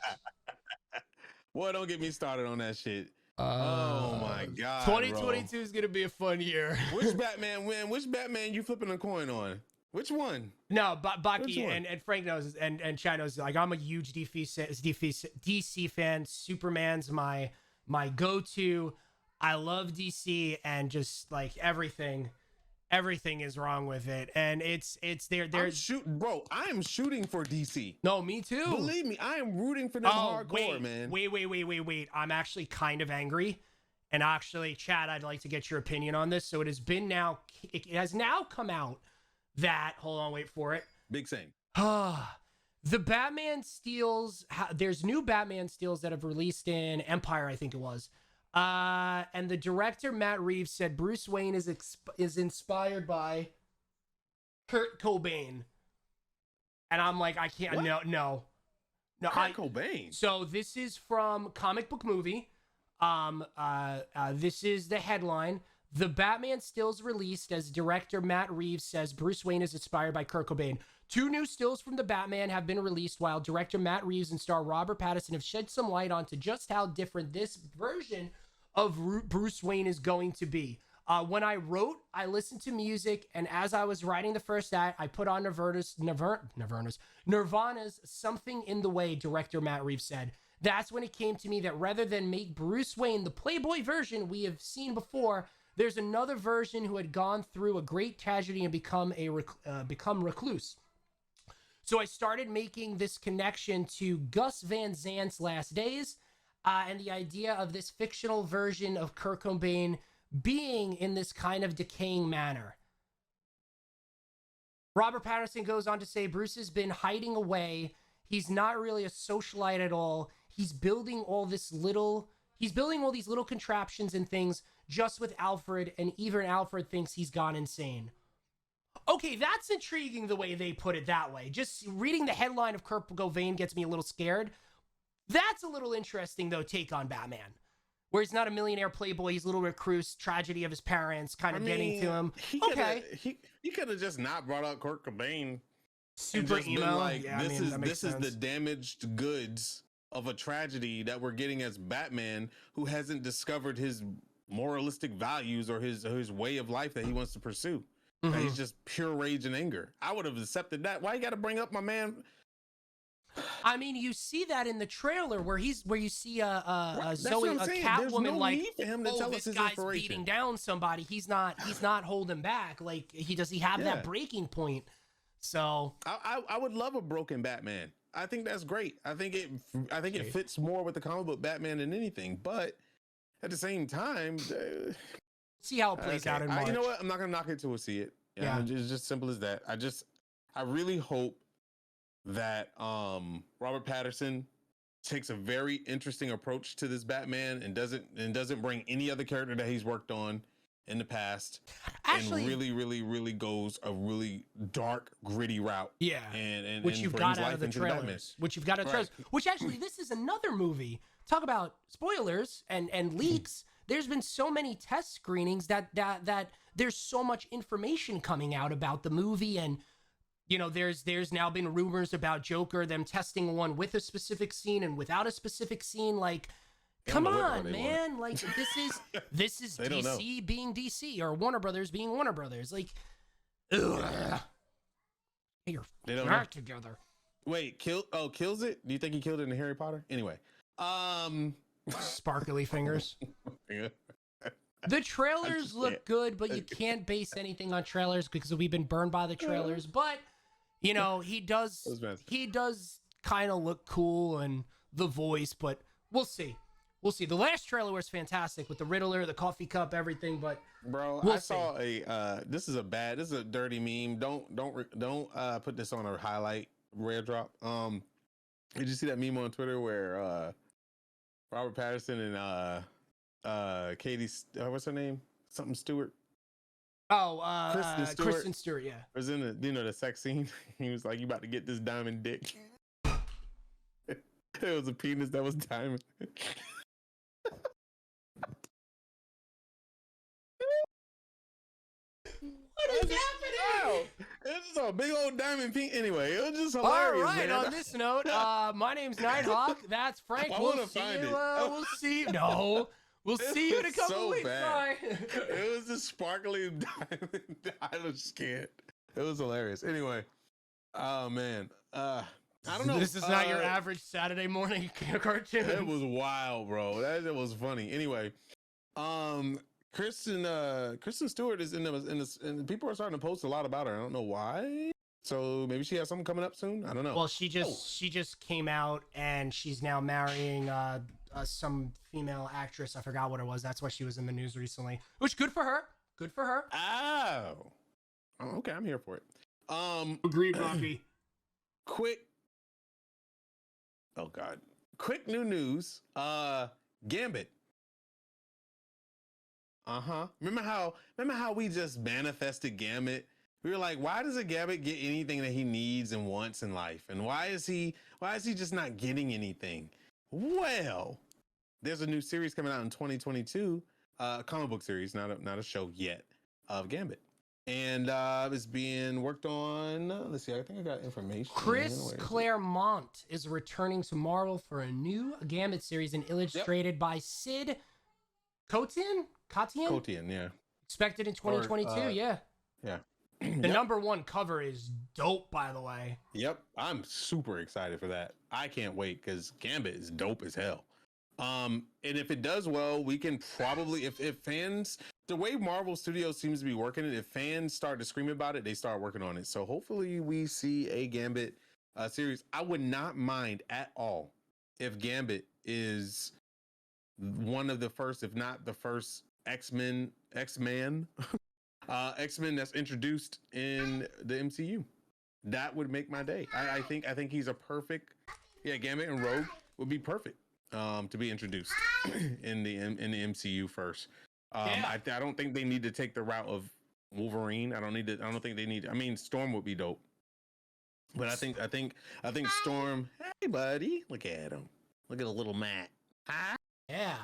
Boy, don't get me started on that shit. Oh my God. 2022 is gonna be a fun year. Which Batman win? Which Batman you flipping a coin on? Which one? No, Bucky and Frank knows, and Chad knows. Like, I'm a huge DC fan. Superman's my go-to. I love DC, and just like everything is wrong with it. And it's they're bro. I am shooting for DC. No, me too. Believe me, I am rooting for them hardcore, man. Wait. I'm actually kind of angry. And actually, Chad, I'd like to get your opinion on this. So it has now come out that, hold on, wait for it. Big thing. The Batman steals, there's new Batman steals that have released in Empire, I think it was. And the director, Matt Reeves, said Bruce Wayne is inspired by Kurt Cobain. And I'm like, I can't, what? No. Kurt Cobain. So this is from Comic Book Movie. This is the headline. The Batman stills released as director Matt Reeves says Bruce Wayne is inspired by Kurt Cobain. 2 new stills from the Batman have been released, while director Matt Reeves and star Robert Pattinson have shed some light onto just how different this version of Bruce Wayne is going to be. When I wrote, I listened to music, and as I was writing the first act, I put on Nirvana's Something in the Way, director Matt Reeves said. That's when it came to me that rather than make Bruce Wayne the Playboy version we have seen before, there's another version who had gone through a great tragedy and become recluse. So I started making this connection to Gus Van Zant's Last Days, and the idea of this fictional version of Kurt Cobain being in this kind of decaying manner. Robert Pattinson goes on to say Bruce has been hiding away. He's not really a socialite at all. He's building all these little contraptions and things just with Alfred, and even Alfred thinks he's gone insane. Okay, that's intriguing the way they put it that way. Just reading the headline of Kurt Cobain gets me a little scared. That's a little interesting, though, take on Batman. Where he's not a millionaire playboy, he's a little recluse, tragedy of his parents kind of getting to him. He could have just not brought out Kurt Cobain. Super emo. Like, yeah, this is the damaged goods of a tragedy that we're getting as Batman, who hasn't discovered his moralistic values or his way of life that he wants to pursue. Mm-hmm. He's just pure rage and anger. I would have accepted that. Why you got to bring up my man? I mean, you see that in the trailer where you see Zoe, a Catwoman, no like, this guy's beating down somebody. He's not holding back. Like, does he have that breaking point? So I would love a broken Batman. I think that's great. I think it fits more with the comic book Batman than anything. But at the same time, see how it plays out in March. You know what? I'm not gonna knock it till we see it. Yeah, it's just simple as that. I really hope that Robert Pattinson takes a very interesting approach to this Batman and doesn't bring any other character that he's worked on in the past. Actually, and really goes a really dark, gritty route. Yeah, and which you've got out of the trailers. Which actually, this is another movie. Talk about spoilers and leaks. There's been so many test screenings that there's so much information coming out about the movie, and you know, there's now been rumors about Joker, them testing one with a specific scene and without a specific scene. Like, Come on, man! Like this is DC being DC or Warner Brothers being Warner Brothers. Like, ugh. Get your act together. Wait, kills it? Do you think he killed it in Harry Potter? Anyway, sparkly fingers. Yeah. The trailers look good, but you can't base anything on trailers because we've been burned by the trailers. But you know, he does kind of look cool and the voice, but we'll see. We'll see. The last trailer was fantastic with the Riddler, the coffee cup, everything. But bro, I saw a this is a dirty meme. Don't put this on a highlight rare drop. Did you see that meme on Twitter where Robert Pattinson and Katie, what's her name? Something Stewart. Oh, Kristen Stewart, yeah. Was in the sex scene. He was like, "You about to get this diamond dick." It was a penis that was diamond. What is happening? It's just a big old diamond pink. Anyway, it was just hilarious. All right. Man. On this note, my name's Nighthawk. That's Frank. We'll see. No. We'll see you in a couple weeks. Bye. It was just sparkly diamond. I just can't. It was hilarious. Anyway, oh man, I don't know. This is not your average Saturday morning cartoon. It was wild, bro. That was funny. Anyway, Kristen Stewart is in the and people are starting to post a lot about her. I don't know why. So maybe she has something coming up soon. I don't know. Well, she just came out and she's now marrying some female actress. I forgot what it was. That's why she was in the news recently. Which good for her. Good for her. Oh, okay. I'm here for it. Agreed, Rocky. Quick new news. Gambit. Remember how we just manifested Gambit? We were like, why doesn't Gambit get anything that he needs and wants in life? And why is he just not getting anything? Well, there's a new series coming out in 2022, a comic book series, not a show yet, of Gambit. And it's being worked on. Let's see, I think I got information. Chris Claremont is returning to Marvel for a new Gambit series and illustrated by Sid Kotian, yeah. Expected in 2022, yeah. Yeah. The #1 cover is dope, by the way. Yep, I'm super excited for that. I can't wait because Gambit is dope as hell. And if it does well, we can probably, if fans, the way Marvel Studios seems to be working it, if fans start to scream about it, they start working on it. So hopefully we see a Gambit series. I would not mind at all if Gambit is one of the first, if not the first X-Men that's introduced in the MCU. That would make my day. I think he's a perfect, Gambit and Rogue would be perfect to be introduced in the MCU first. I don't think they need to take the route of Wolverine. I don't think they need. I mean, Storm would be dope, but I think Storm. Hey, buddy, look at him. Look at a little Matt. Huh? Yeah.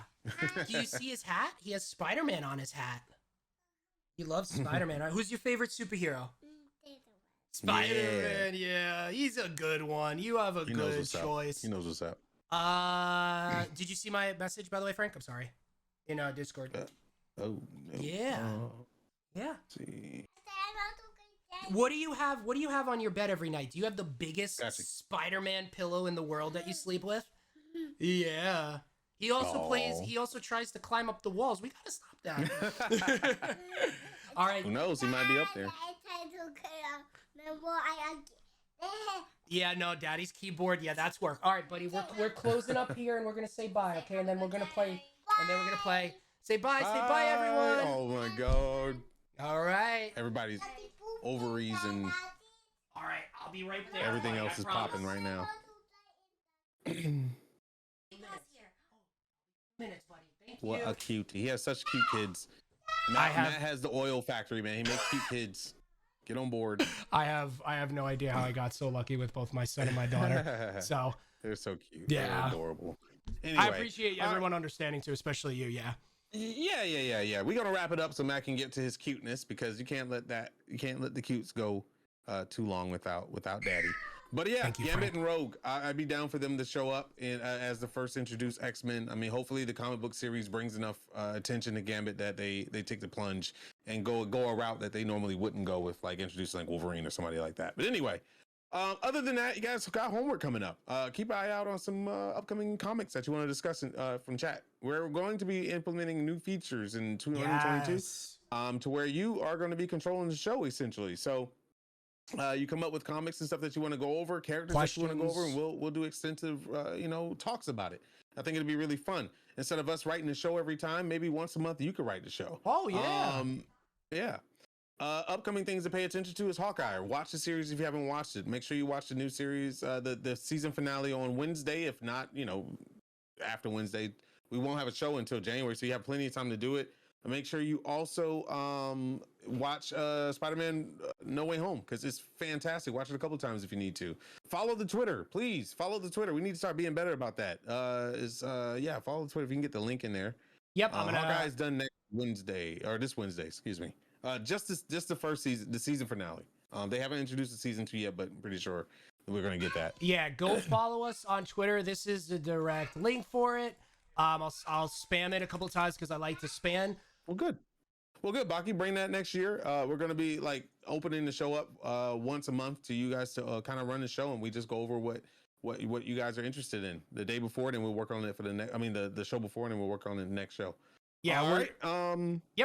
Do you see his hat? He has Spiderman on his hat. He loves Spider-Man. Who's your favorite superhero? Spider-Man, yeah. He's a good one. You have a good choice. He knows what's up. Did you see my message, by the way, Frank? I'm sorry. In Discord. No. Yeah. Yeah. See. What do you have on your bed every night? Do you have the biggest Spider-Man pillow in the world that you sleep with? Yeah. He also tries to climb up the walls. We gotta stop that. All right. Who knows? He might be up there. Yeah, no, Daddy's keyboard. Yeah, that's work. All right, buddy. We're closing up here, and we're gonna say bye, okay? And then we're gonna play. Say bye. Say bye, everyone. Oh my God. All right. Everybody's ovaries and. All right, I'll be right there. Everything else is popping right now. Minutes, buddy. Thank you. What a cutie. He has such cute kids. Matt has the oil factory, man. He makes cute kids. Get on board. I have no idea how I got so lucky with both my son and my daughter. So they're so cute. Yeah. They're adorable. Anyway, I appreciate everyone understanding too, especially you. Yeah. Yeah. We're gonna wrap it up so Matt can get to his cuteness because you can't let the cutes go too long without daddy. But yeah, Thank you, Gambit Frank. and Rogue, I'd be down for them to show up in, as the first introduced X-Men. I mean, hopefully the comic book series brings enough attention to Gambit that they take the plunge and go a route that they normally wouldn't go with, like introducing like Wolverine or somebody like that. But anyway, other than that, you guys got homework coming up. Keep an eye out on some upcoming comics that you want to discuss from chat. We're going to be implementing new features in 2022 Yes. to where you are going to be controlling the show essentially. So you come up with comics and stuff that you want to go over, characters that you want to go over, and we'll do extensive talks about it. I think it'll be really fun. Instead of us writing the show every time, maybe once a month you could write the show. Oh yeah. Yeah. Upcoming things to pay attention to is Hawkeye. Watch the series if you haven't watched it. Make sure you watch the new series, the season finale on Wednesday. If not, after Wednesday, we won't have a show until January, so you have plenty of time to do it. Make sure you also watch Spider-Man No Way Home, because it's fantastic. Watch it a couple times if you need to. Follow the Twitter, please. Follow the Twitter. We need to start being better about that. Follow the Twitter if you can get the link in there. Yep, I'm gonna. Hawkeye's done next Wednesday, or this Wednesday, excuse me. Just the first season, the season finale. They haven't introduced the season 2 yet, but I'm pretty sure we're gonna get that. Yeah, go follow us on Twitter. This is the direct link for it. I'll spam it a couple of times because I like to spam. Well, good, Baki. Bring that next year. We're gonna be like opening the show up once a month to you guys to kind of run the show, and we just go over what you guys are interested in the day before, and then we'll work on it for the next. I mean, the show before, and then we'll work on it the next show. Yeah, we're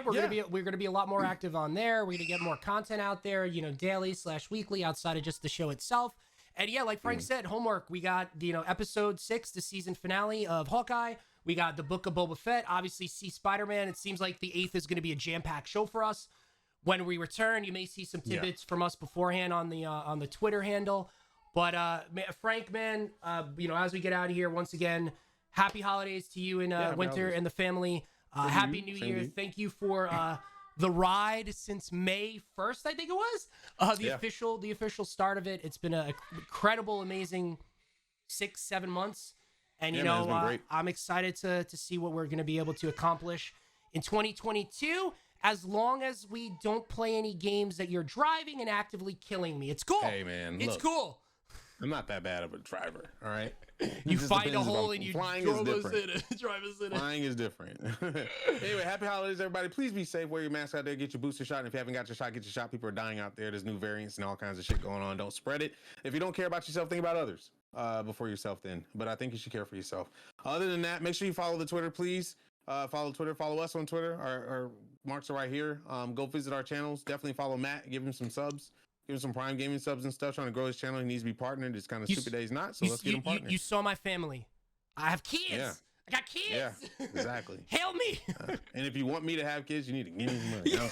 gonna be a lot more active on there. We're gonna get more content out there, daily / weekly outside of just the show itself. And yeah, like Frank said, homework. We got episode 6, the season finale of Hawkeye. We got the Book of Boba Fett. Obviously, see Spider-Man. It seems like the 8th is going to be a jam-packed show for us. When we return, you may see some tidbits from us beforehand on the Twitter handle. But Frank, man, as we get out of here, once again, happy holidays to you and Winter and the family. Happy New Year. Thank you for the ride since May 1st, I think it was. The official start of it. It's been an incredible, amazing 6-7 months. And I'm excited to see what we're going to be able to accomplish in 2022, as long as we don't play any games that you're driving and actively killing me. It's cool. Hey man, it's cool. I'm not that bad of a driver, all right? You find a hole and you drive us in it. Flying is different. Anyway, happy holidays, everybody. Please be safe. Wear your mask out there. Get your booster shot. And if you haven't got your shot, get your shot. People are dying out there. There's new variants and all kinds of shit going on. Don't spread it. If you don't care about yourself, think about others before yourself then. But I think you should care for yourself. Other than that, make sure you follow the Twitter, please. Follow Twitter. Follow us on Twitter. Our marks are right here. Go visit our channels. Definitely follow Matt. Give him some subs. Give him some Prime Gaming subs and stuff. Trying to grow his channel. He needs to be partnered. It's kind of stupid that he's not. So let's get him partnered. You saw my family. I have kids. Yeah. I got kids. Yeah, exactly. Help me. And if you want me to have kids, you need to give me money. Yeah.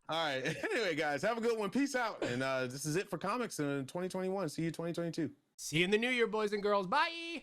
All right. Anyway, guys, have a good one. Peace out. And this is it for comics in 2021. See you 2022. See you in the new year, boys and girls. Bye.